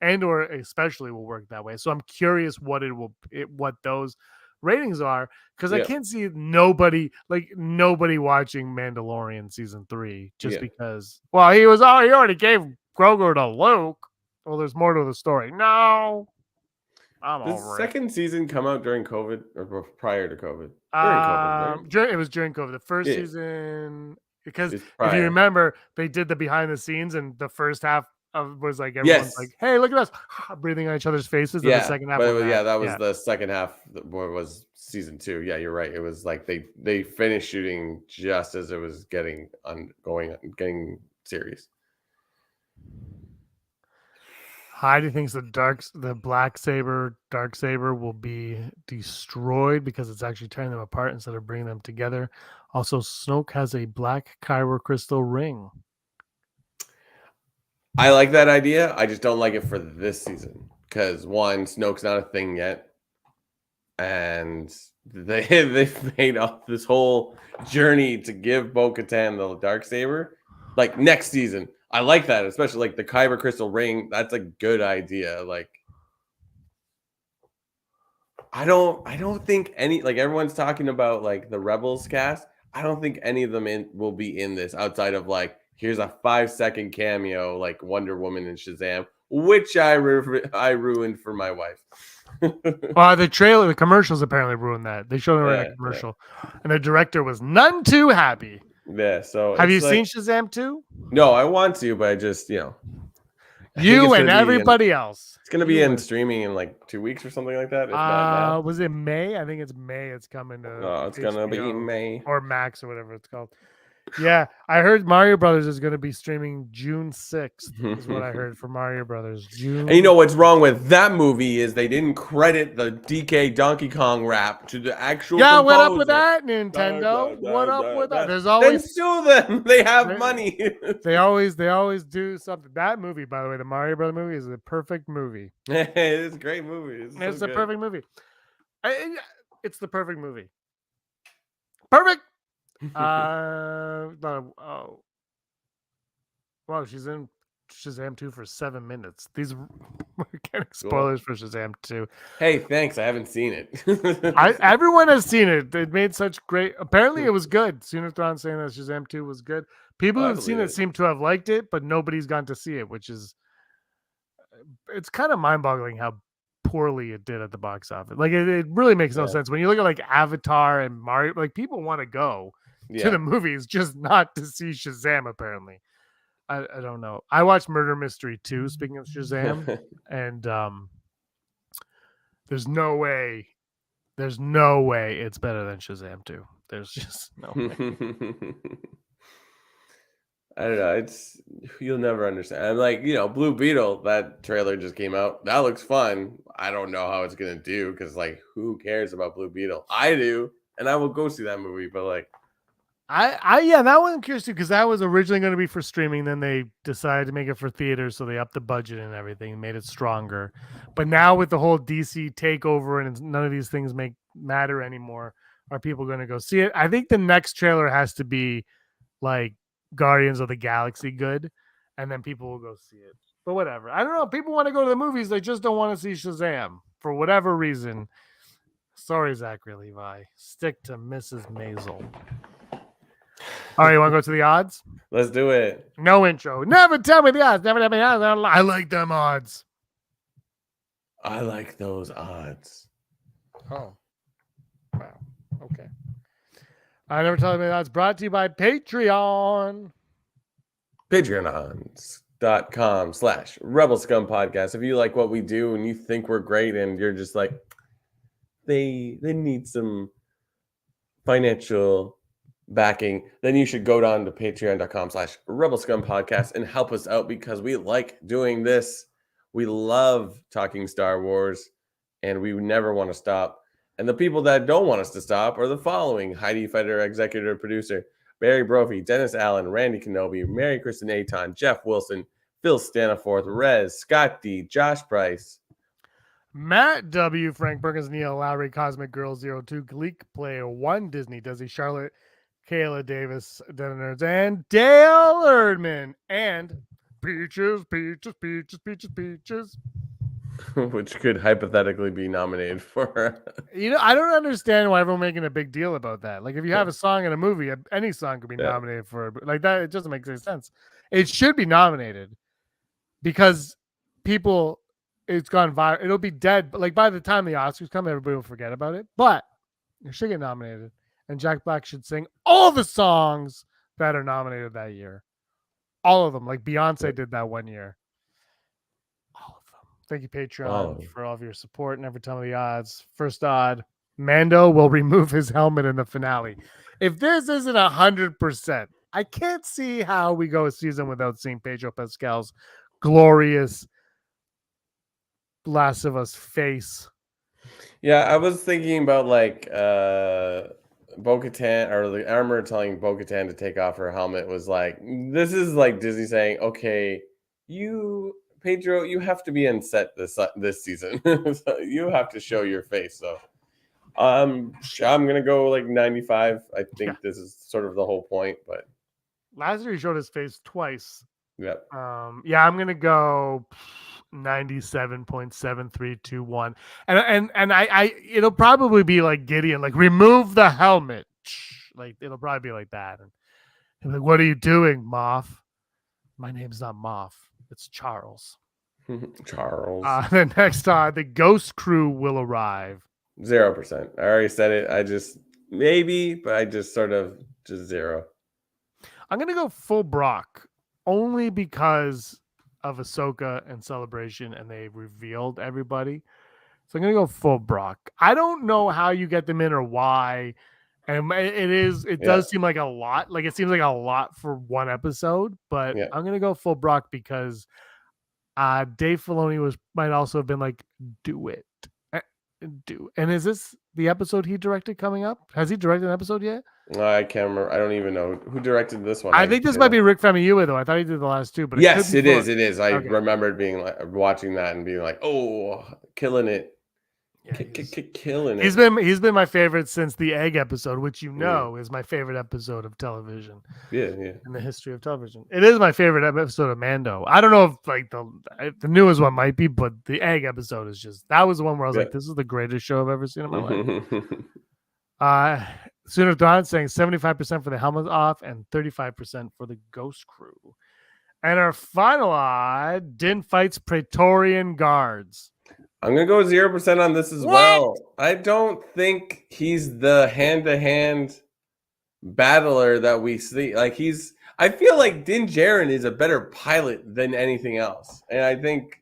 Andor especially will work that way. So I'm curious what those ratings are, because I can't see nobody watching Mandalorian season 3 just because. Well, he already gave Grogu to Luke. Well, there's more to the story. No. Did the second season come out during COVID or prior to COVID? During COVID, right? It was during COVID. The first season, because if you remember, they did the behind the scenes, and the first half was like everyone's like, "Hey, look at us," breathing on each other's faces. And the second half, that was the second half. What was season 2? Yeah, you're right. It was like they finished shooting just as it was getting serious. Heidi thinks the black saber, dark saber will be destroyed because it's actually tearing them apart instead of bringing them together. Also, Snoke has a black kyber crystal ring. I like that idea. I just don't like it for this season because one, Snoke's not a thing yet, and they've made up this whole journey to give Bo-Katan the dark saber. Like next season. I like that, especially like the Kyber crystal ring. That's a good idea. Like, I don't think any, like everyone's talking about like the Rebels cast. I don't think any of them will be in this outside of like, here's a 5-second cameo like Wonder Woman and Shazam, which I ruined for my wife. The commercials apparently ruined that. They showed a commercial, and the director was none too happy. Yeah. So have you seen Shazam 2? No, I want to, but I just you and everybody else. It's gonna be in streaming in like 2 weeks or something like that. If not now. Was it May? I think it's May. It's coming to. No, it's gonna be May or Max or whatever it's called. Yeah, I heard Mario Brothers is going to be streaming June 6th, is what I heard for Mario Brothers. And you know what's wrong with that movie is they didn't credit the DK Donkey Kong rap to the actual composer. What up with that, Nintendo? What up with that? There's always then sue them. They have money. They always do something. That movie, by the way, the Mario Brothers movie is a perfect movie. It's a great movie. It's a perfect movie. It's the perfect movie. Perfect. Wow, she's in Shazam 2 for 7 minutes. We're getting spoilers for Shazam 2. Hey, thanks. I haven't seen it. Everyone has seen it. It made such great. Apparently, it was good. Sunatron saying that Shazam 2 was good. People who have seen it seem to have liked it, but nobody's gone to see it, which is it's kind of mind-boggling how poorly it did at the box office. Like it really makes no sense when you look at like Avatar and Mario. Like people want to go to the movies, just not to see Shazam. Apparently, I don't know. I watched Murder Mystery 2. Speaking of Shazam, and there's no way it's better than Shazam 2. There's just no way. I don't know. It's you'll never understand. I'm like, Blue Beetle. That trailer just came out. That looks fun. I don't know how it's gonna do because, like, who cares about Blue Beetle? I do, and I will go see that movie. But like, yeah, that one I'm curious too because that was originally going to be for streaming. Then they decided to make it for theaters, so they upped the budget and everything, and made it stronger. But now with the whole DC takeover and none of these things matter anymore, are people going to go see it? I think the next trailer has to be like Guardians of the Galaxy good, and then people will go see it. But whatever. I don't know. People want to go to the movies. They just don't want to see Shazam for whatever reason. Sorry, Zachary Levi. Stick to Mrs. Maisel. All right, you want to go to the odds? let's do it. No intro. Never tell me the odds. Never tell me the odds. I like them odds. I like those odds. Oh. Wow. Okay. I never tell me the odds. Brought to you by Patreon. Patreon.com/Rebel Scum Podcast. If you like what we do and you think we're great and you're just like, they need some financial backing, then you should go down to patreon.com/Rebel Scum Podcast and help us out because we like doing this. We love talking Star Wars and we never want to stop. And the people that don't want us to stop are the following: Heidi Feder, executive producer, Barry Brophy, Dennis Allen, Randy Kenobi, Mary Kristen Aton, Jeff Wilson, Phil Staniforth, Rez, Scott D, Josh Price, Matt W, Frank Perkins, Neil Lowry, Cosmic Girl 02, Gleek Player 1, Disney, Desi Charlotte, Kayla Davis, Den Nerds, and Dale Erdman, and Peaches, which could hypothetically be nominated for. I don't understand why everyone's making a big deal about that. Like, if you have a song in a movie, any song could be nominated for like that. It doesn't make any sense. It should be nominated because it's gone viral. It'll be dead. But like by the time the Oscars come, everybody will forget about it. But it should get nominated, and Jack Black should sing all the songs that are nominated that year. All of them, like Beyonce did that one year. All of them. Thank you, Patreon, for all of your support. Never tell me the odds. First odd: Mando will remove his helmet in the finale. If this isn't 100%, I can't see how we go a season without seeing Pedro Pascal's glorious Last of Us face. Yeah, I was thinking about like Bo-Katan, or the armor telling Bo-Katan to take off her helmet was like, this is like Disney saying, okay, Pedro, you have to be on set this season. So you have to show your face. So I'm gonna go like 95. I think this is sort of the whole point, but last year he showed his face twice. Yep. I'm gonna go 97.7321, and I it'll probably be like Gideon, like remove the helmet, like it'll probably be like that, and he'll be like, what are you doing, Moff? My name's not Moff, it's Charles. Charles. The next time the Ghost Crew will arrive. 0%. I already said it. I just maybe, but I just sort of just 0. I'm gonna go full Brock only because of Ahsoka and Celebration, and they revealed everybody. So I'm gonna go full Brock. I don't know how you get them in or why, and it does seem like a lot. Like it seems like a lot for one episode, but I'm gonna go full Brock because Dave Filoni might also have been like, do it. And is this the episode he directed coming up? Has he directed an episode yet? I can't remember. I don't even know who directed this one. I think this might be Rick Famuyiwa, though. I thought he did the last two, but yes, it is. It is. I remembered being like watching that and being like, "Oh, killing it, killing it." He's been my favorite since the Egg episode, which is my favorite episode of television. Yeah. In the history of television, it is my favorite episode of Mando. I don't know if like the newest one might be, but the Egg episode is that was the one where I was like, "This is the greatest show I've ever seen in my life." Sooner Dawn saying 75% for the helmet off and 35% for the Ghost Crew. And our final odd, Din fights Praetorian Guards. I'm going to go 0% on this as well. I don't think he's the hand-to-hand battler that we see. Like I feel like Din Djarin is a better pilot than anything else. And I think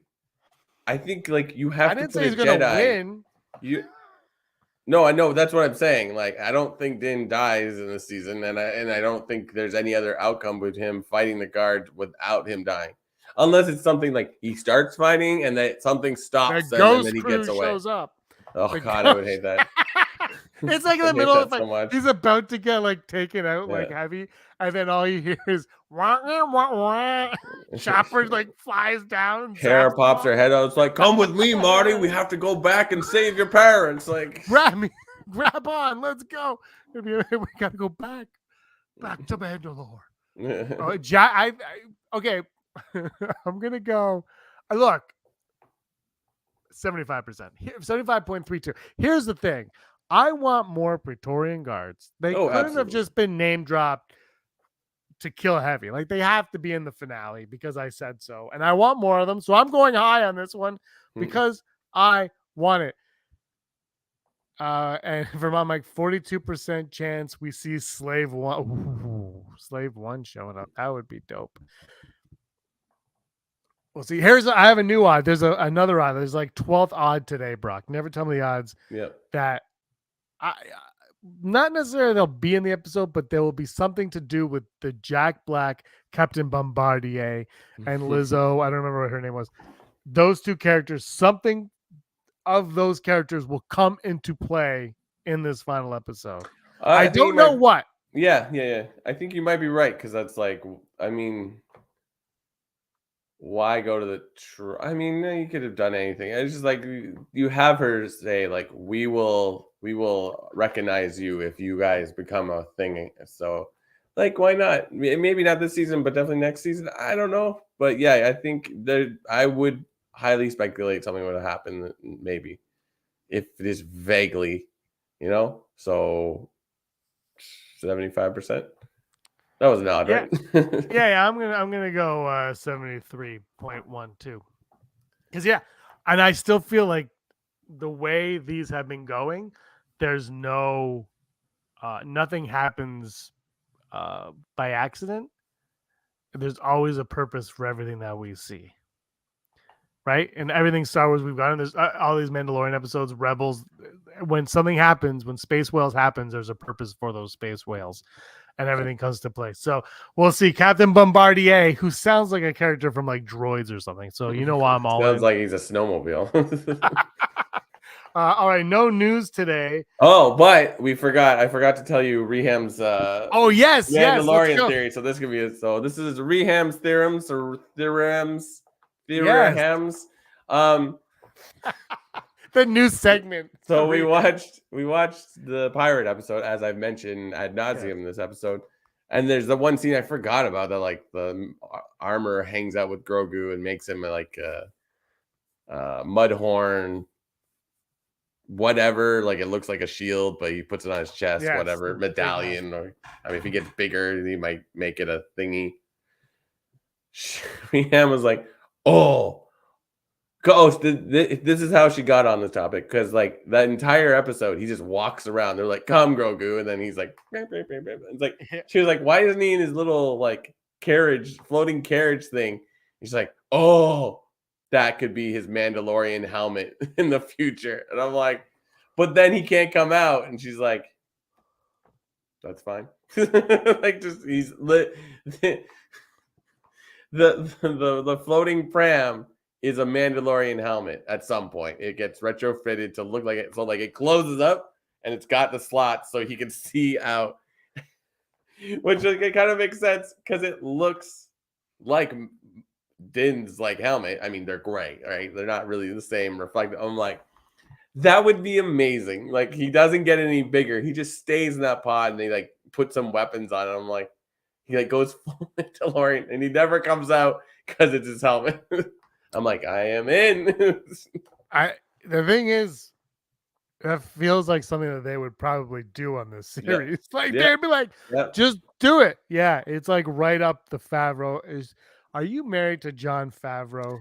like you have to put a Jedi. Win. No, I know that's what I'm saying. Like, I don't think Din dies in this season, and I don't think there's any other outcome with him fighting the guard without him dying, unless it's something like he starts fighting and that something The stops them, and then ghost he crew gets away. shows up. Oh The God, I would hate ghost. that. It's like in I the hate middle that of like so much. he's about to get like taken out Yeah. like heavy, and then all you hear is wah, wah, wah, wah. Chopper like flies down and Hera zaps pops them her all. head out. It's like, come with me, Marty. We have to go back and save your parents. Like, Grab me, grab on, let's go. We gotta go back to Mandalore. Oh, okay. I'm gonna go. Look, 75%, 75.32. Here's the thing. I want more Praetorian guards. They couldn't have absolutely. just been name dropped to kill heavy. Like they have to be in the finale because I said so. And I want more of them. So I'm going high on this one because I want it. And from I'm like 42% chance we see Slave One. Ooh, Slave One showing up. That would be dope. Well, see, I have a new odd. There's another odd. There's like 12th odd today, Brock. Never tell me the odds that not necessarily they'll be in the episode, but there will be something to do with the Jack Black, Captain Bombardier, and Lizzo. I don't remember what her name was. Those two characters, something of those characters will come into play in this final episode. I don't know what. Yeah. I think you might be right because that's like, I mean, why go to the I mean, you could have done anything. It's just like you have her say like, we will recognize you if you guys become a thing. So like, why not? Maybe not this season, but definitely next season. I don't know, but yeah, I think I would highly speculate something would have happened maybe if it is vaguely, so 75%. That was an odd, right? yeah. I'm gonna go 73.12. Because and I still feel like the way these have been going, there's no nothing happens by accident. There's always a purpose for everything that we see. Right? And everything Star Wars we've gotten, there's all these Mandalorian episodes, Rebels. When something happens, when space whales happens, there's a purpose for those space whales. And everything comes to play. So we'll see. Captain Bombardier, who sounds like a character from like Droids or something. So you know why I'm all sounds in. like he's a snowmobile. All right, no news today. Oh, but I forgot to tell you Reham's Mandalorian theory. So this could be this is Reham's theorems or theorems. Yes. The new segment. So we watched the pirate episode, as I've mentioned ad nauseum in this episode. And there's the one scene I forgot about that, like the armor hangs out with Grogu and makes him like a mud horn, whatever. Like it looks like a shield, but he puts it on his chest, whatever medallion. Or I mean, if he gets bigger, he might make it a thingy. Reham was like, "Oh, this is how she got on the topic because like that entire episode, he just walks around. They're like, "Come, Grogu," and then he's like, it's like she was like, "Why isn't he in his little like floating carriage thing?" He's like, "Oh, that could be his Mandalorian helmet in the future," and I'm like, "But then he can't come out," and she's like, "That's fine." Like just he's lit. The floating pram is a Mandalorian helmet at some point. It gets retrofitted to look like it. So like it closes up and it's got the slots so he can see out. Which it kind of makes sense because it looks like Din's like helmet. I mean, they're gray, right? They're not really the same reflective. I'm like, that would be amazing. Like he doesn't get any bigger. He just stays in that pod and they like put some weapons on it. I'm like, he like goes full Mandalorian and he never comes out because it's his helmet. I'm like, I am in. The thing is, that feels like something that they would probably do on this series. Like they'd be like, just do it. Yeah, it's like right up the Favreau. Are you married to Jon Favreau?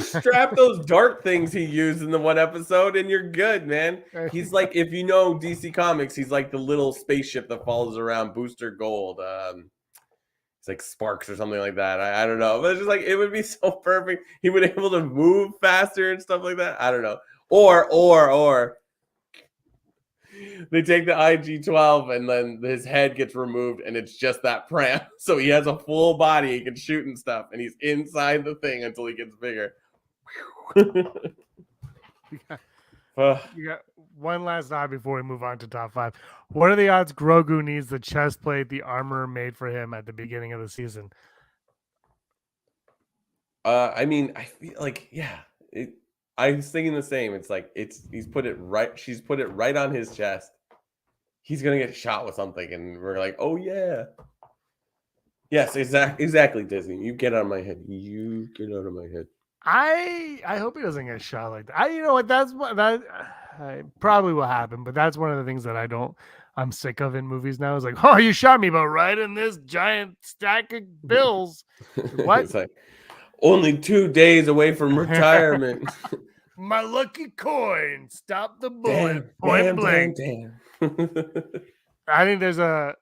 Strap those dart things he used in the one episode, and you're good, man. He's like, if you know DC Comics, he's like the little spaceship that follows around Booster Gold. It's like Sparks or something like that. I don't know, but it's just like it would be so perfect. He would be able to move faster and stuff like that. I don't know. Or They take the IG-12 and then his head gets removed and it's just that pram. So he has a full body, he can shoot and stuff, and he's inside the thing until he gets bigger. You got one last thought before we move on to top 5. What are the odds Grogu needs the chest plate, the armor made for him at the beginning of the season? I mean, I feel like, yeah, I was thinking the same. It's like she's put it right on his chest. He's gonna get shot with something, and we're like, oh yeah. Yes, exactly, Disney. You get out of my head. You get out of my head. I hope he doesn't get shot like that. You know what? That probably will happen, but that's one of the things that I'm sick of in movies now. Is like, oh, you shot me, but right in this giant stack of bills. What? It's like only 2 days away from retirement. My lucky coin. Stop the bullet. Point blank. Damn. I think there's I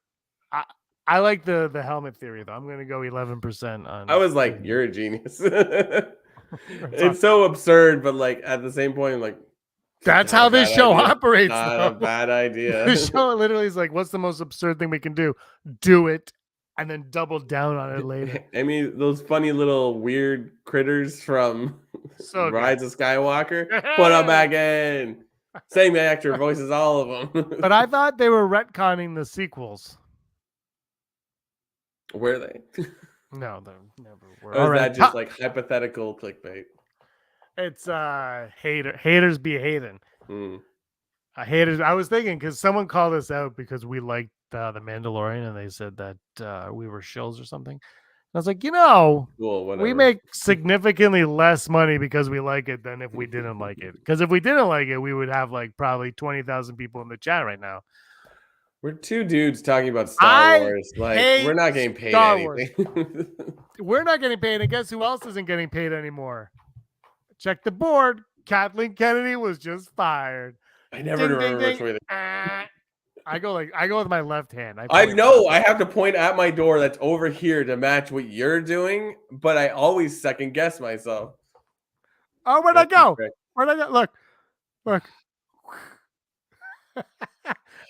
like the helmet theory though. I'm gonna go 11% on. I was like, you're a genius. It's so absurd, but like at the same point, like that's how this show operates. Not though. a bad idea. The show literally is like, what's the most absurd thing we can do? Do it, and then double down on it later. I mean, those funny little weird critters from Rise of Skywalker, put them back in. Same actor voices all of them. But I thought they were retconning the sequels. Were they? No, they never were. Or is that just like hypothetical clickbait? It's haters be hating. Haters. I was thinking because someone called us out because we liked the Mandalorian and they said that we were shills or something. And I was like, cool, we make significantly less money because we like it than if we didn't like it. Because if we didn't like it, we would have like probably 20,000 people in the chat right now. We're two dudes talking about Star Wars. Like, we're not getting paid anything. We're not getting paid. And guess who else isn't getting paid anymore? Check the board. Kathleen Kennedy was just fired. I never remember which way. I go with my left hand. I know I have to point at my door that's over here to match what you're doing, but I always second guess myself. Oh, where'd I go? Where'd I go? Look.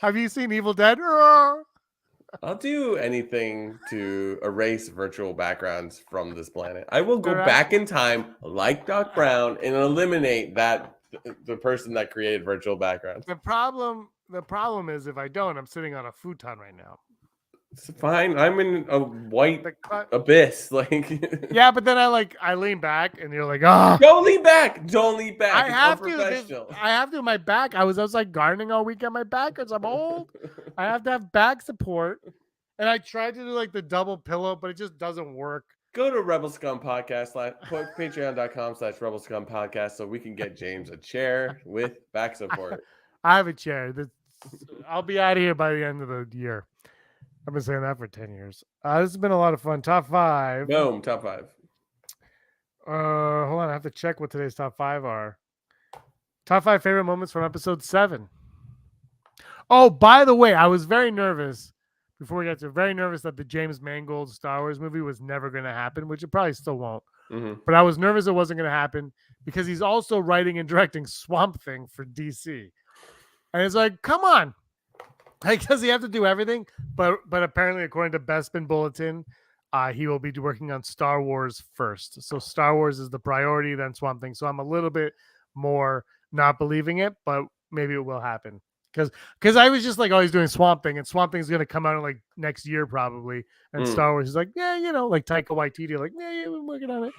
Have you seen Evil Dead? I'll do anything to erase virtual backgrounds from this planet. I will go back in time like Doc Brown and eliminate the person that created virtual backgrounds. The problem is if I don't, I'm sitting on a futon right now. It's fine. I'm in a white abyss. Like yeah, but then I lean back and you're like, oh, don't lean back. Don't lean back. I have to. I have to. My back. I was outside gardening all weekend. My back because I'm old. I have to have back support. And I tried to do like the double pillow, but it just doesn't work. Go to Rebel Scum Podcast, patreon.com/Rebel Scum Podcast, so we can get James a chair with back support. I have a chair. I'll be out of here by the end of the year. I've been saying that for 10 years. This has been a lot of fun. Top 5. Boom, top 5. Hold on. I have to check what today's top 5 are. Top 5 favorite moments from episode 7. Oh, by the way, I was very nervous before we got to very nervous that the James Mangold Star Wars movie was never going to happen, which it probably still won't. Mm-hmm. But I was nervous it wasn't going to happen because he's also writing and directing Swamp Thing for DC. And it's like, come on. Like, does he have to do everything? But apparently, according to Bespin Bulletin, he will be working on Star Wars first. So Star Wars is the priority, then Swamp Thing. So I'm a little bit more not believing it, but maybe it will happen. Because I was just like, oh, he's doing Swamp Thing, and Swamp Thing's going to come out in like next year probably. And Star Wars is like, yeah, like Taika Waititi, like, yeah, we're working on it.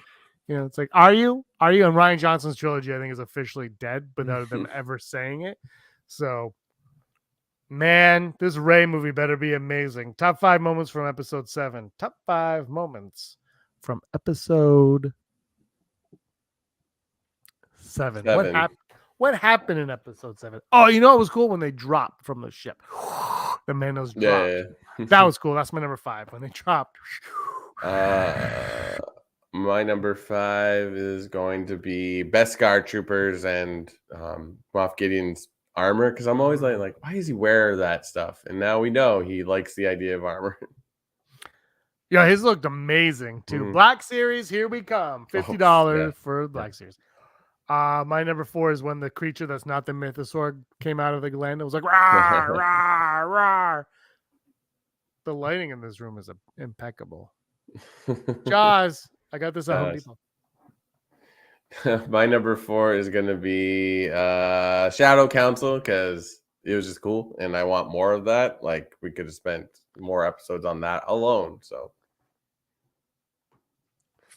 It's like, are you? And Rian Johnson's trilogy, I think, is officially dead without them ever saying it. So, man, this Rey movie better be amazing. Top 5 moments from episode 7. Top 5 moments from episode 7. What happened in episode 7? Oh, it was cool when they dropped from the ship. The Mandos dropped. Yeah. That was cool. That's my number 5 when they dropped. My number 5 is going to be Beskar troopers and Moff Gideon's armor, because I'm always like, why does he wear that stuff? And now we know he likes the idea of armor. Yeah, his looked amazing too. Black Series, here we come. $50 for Black Series. My number 4 is when the creature that's not the mythosaur came out of the glen. It was like rawr, rawr, rawr. The lighting in this room is impeccable. Jaws. I got this at Home Depot. My number 4 is going to be Shadow Council because it was just cool, and I want more of that. Like, we could have spent more episodes on that alone. So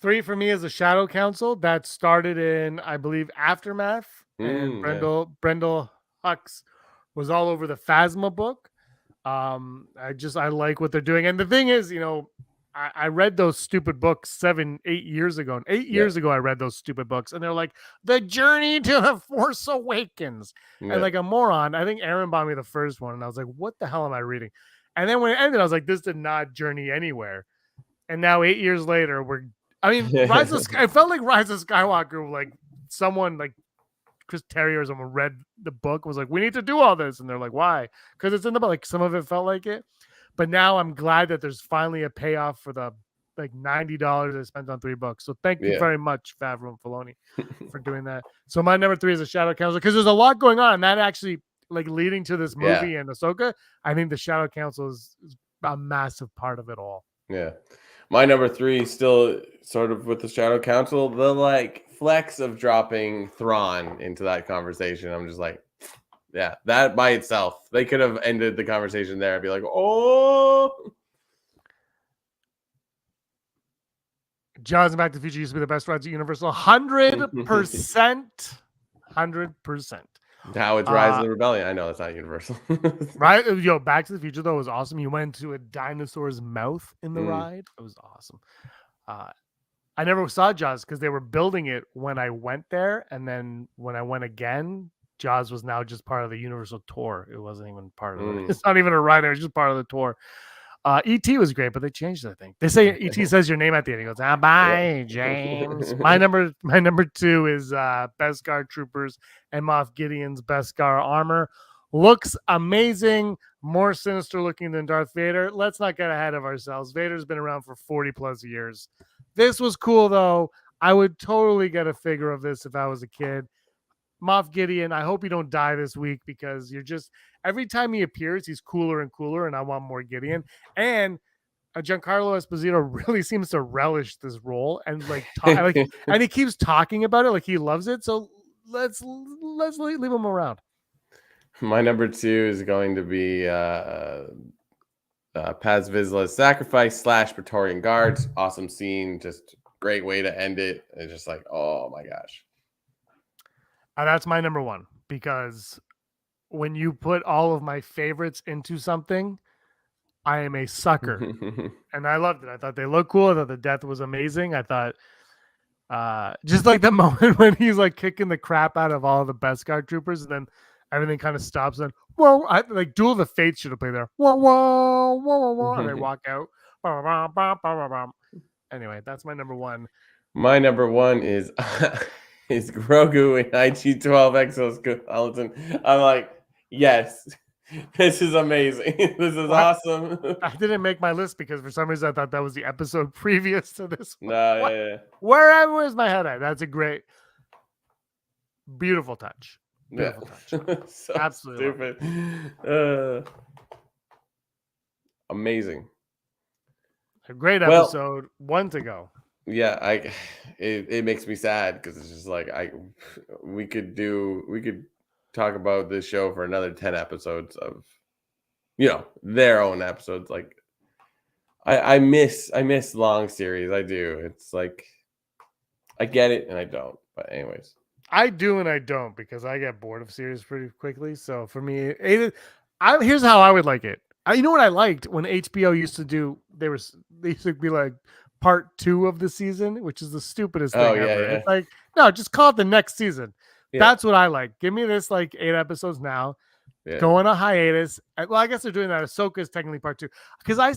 3 for me is the Shadow Council that started in, I believe, Aftermath, and Brendel Hux was all over the Phasma book. I like what they're doing, and the thing is, I read those stupid books 7-8 years ago. And 8 years ago, I read those stupid books, and they're like, The Journey to the Force Awakens. And like a moron, I think Aaron bought me the first one, and I was like, what the hell am I reading? And then when it ended, I was like, this did not journey anywhere. And now 8 years later, I felt like Rise of Skywalker, like someone like Chris Terry or someone read the book, was like, we need to do all this. And they're like, why? Because it's in the book. Like, some of it felt like it. But now I'm glad that there's finally a payoff for the like $90 I spent on 3 books. So thank you very much, Favreau and Filoni, for doing that. So my number 3 is the Shadow Council, because there's a lot going on. And that actually, like, leading to this movie and Ahsoka, I think the Shadow Council is a massive part of it all. Yeah. My number 3 still sort of with the Shadow Council, the like flex of dropping Thrawn into that conversation. I'm just like, yeah, that by itself, they could have ended the conversation there and be like, oh. Jaws and Back to the Future used to be the best rides at Universal. 100%. 100%. How it's Rise of the Rebellion. I know that's not Universal. Right? Back to the Future, though, was awesome. You went into a dinosaur's mouth in the ride. It was awesome. I never saw Jaws because they were building it when I went there. And then when I went again, Jaws was now just part of the Universal tour. It wasn't even part of it. It's not even a ride. It was just part of the tour. E.T. was great, but they changed it, I think. They say E.T. says your name at the end. He goes, bye, James. My number 2 is Beskar Troopers and Moff Gideon's Beskar armor. Looks amazing. More sinister looking than Darth Vader. Let's not get ahead of ourselves. Vader's been around for 40 plus years. This was cool, though. I would totally get a figure of this if I was a kid. Moff Gideon, I hope you don't die this week, because you're just, every time he appears, he's cooler and cooler, and I want more Gideon. And Giancarlo Esposito really seems to relish this role, and and he keeps talking about it like he loves it. So let's leave him around. My number 2 is going to be Paz Vizsla's sacrifice / Praetorian Guards. Awesome scene, just great way to end it. It's just like, oh my gosh. That's my number 1, because when you put all of my favorites into something, I am a sucker. And I loved it. I thought they looked cool. I thought the death was amazing. I thought just like the moment when he's like kicking the crap out of all of the Beskar troopers, and then everything kind of stops, and like Duel of the Fates should have played there. Whoa, whoa, whoa, whoa, whoa, and they walk out. Anyway, that's my number 1. My number 1 is Grogu in IG-12 exoskeleton. I'm like, yes, this is amazing. This is awesome. I didn't make my list because for some reason I thought that was the episode previous to this one. No, yeah. Where's my head at? That's a great, beautiful touch. Beautiful touch. So absolutely stupid. Amazing. A great episode. 1 to go. Yeah, it makes me sad because it's just like we could talk about this show for another 10 episodes of their own episodes. Like I miss long series. I do. It's like I get it and I don't. But anyways. I do and I don't, because I get bored of series pretty quickly. So for me, here's how I would like it. You know what I liked when HBO used to do? They used to be like part 2 of the season, which is the stupidest thing ever. Yeah. It's like, no, just call it the next season. Yeah. That's what I like. Give me this like 8 episodes now. Yeah. Go on a hiatus. Well, I guess they're doing that. Ahsoka is technically part 2. Because I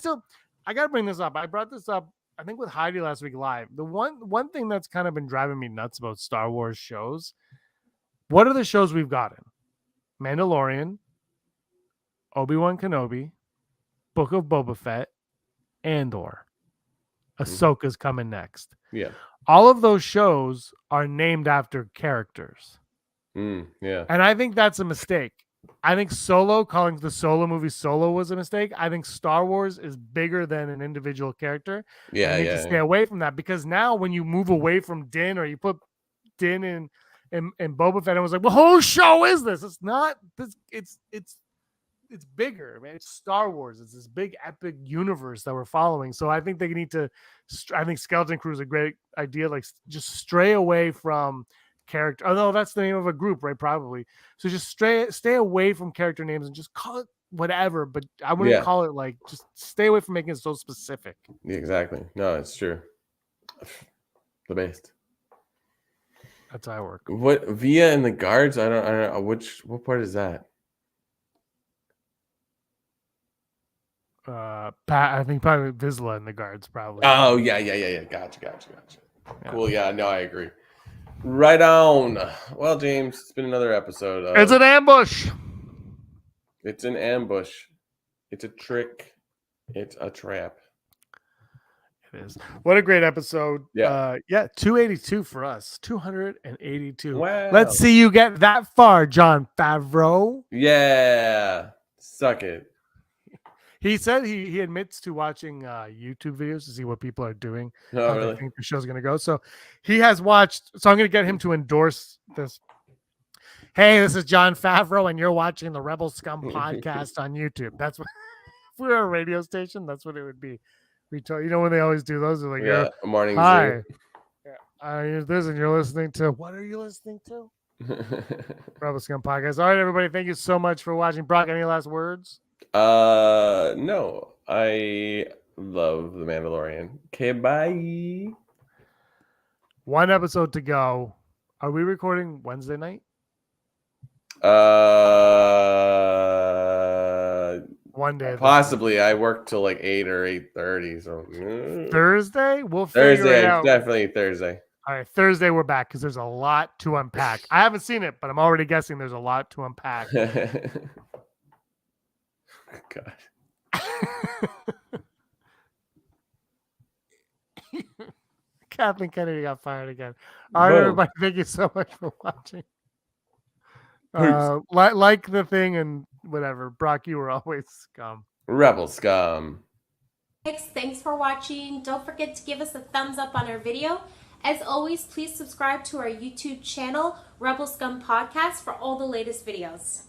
got to bring this up. I brought this up, I think, with Heidi last week live. The one thing that's kind of been driving me nuts about Star Wars shows, what are the shows we've gotten? Mandalorian, Obi-Wan Kenobi, Book of Boba Fett, Andor. Ahsoka's coming next. Yeah. All of those shows are named after characters. Yeah. And I think that's a mistake. I think Solo, calling the Solo movie Solo was a mistake. I think Star Wars is bigger than an individual character. Yeah. And they need to stay away from that, because now when you move away from Din, or you put Din in Boba Fett, and was like, well, whose show is this? It's not this. It's bigger, man. It's Star Wars. It's this big epic universe that we're following. So I think they need to. I think Skeleton Crew is a great idea. Like, just stray away from character. Although that's the name of a group, right? Probably. So just stay away from character names and just call it whatever. But I wouldn't call it, like, just stay away from making it so specific. Yeah, exactly. No, it's true. The best. That's how I work. What Via and the guards? I don't know what part is that? I think probably Vizsla and the guards, probably. Oh yeah. Gotcha. Yeah. Cool. Yeah, no, I agree. Right on. Well, James, it's been another episode. It's an ambush. It's an ambush. It's a trick. It's a trap. It is. What a great episode. Yeah. 282 for us. 282. Wow. Let's see you get that far, Jon Favreau. Yeah. Suck it. He said he admits to watching YouTube videos to see what people are doing. Oh, how really? they think the show's going to go. So he has watched. So I'm going to get him to endorse this. Hey, this is Jon Favreau, and you're watching the Rebel Scum podcast on YouTube. That's what, if we were a radio station, that's what it would be. You know when they always do those? They're like, Yeah, a morning hi. Here's this, and you're listening to, what are you listening to? Rebel Scum podcast. All right, everybody. Thank you so much for watching. Brock, any last words? No. I love The Mandalorian. Okay, bye. One episode to go. Are we recording Wednesday night? One day. Possibly. I work till like 8 or 8:30. So Thursday? We'll figure it out. Definitely Thursday. All right, Thursday we're back because there's a lot to unpack. I haven't seen it, but I'm already guessing there's a lot to unpack. God. Kathleen Kennedy got fired again. All right, everybody, thank you so much for watching. Like the thing and whatever. Brock, you were always scum. Rebel Scum. Thanks for watching. Don't forget to give us a thumbs up on our video. As always, please subscribe to our YouTube channel, Rebel Scum Podcast, for all the latest videos.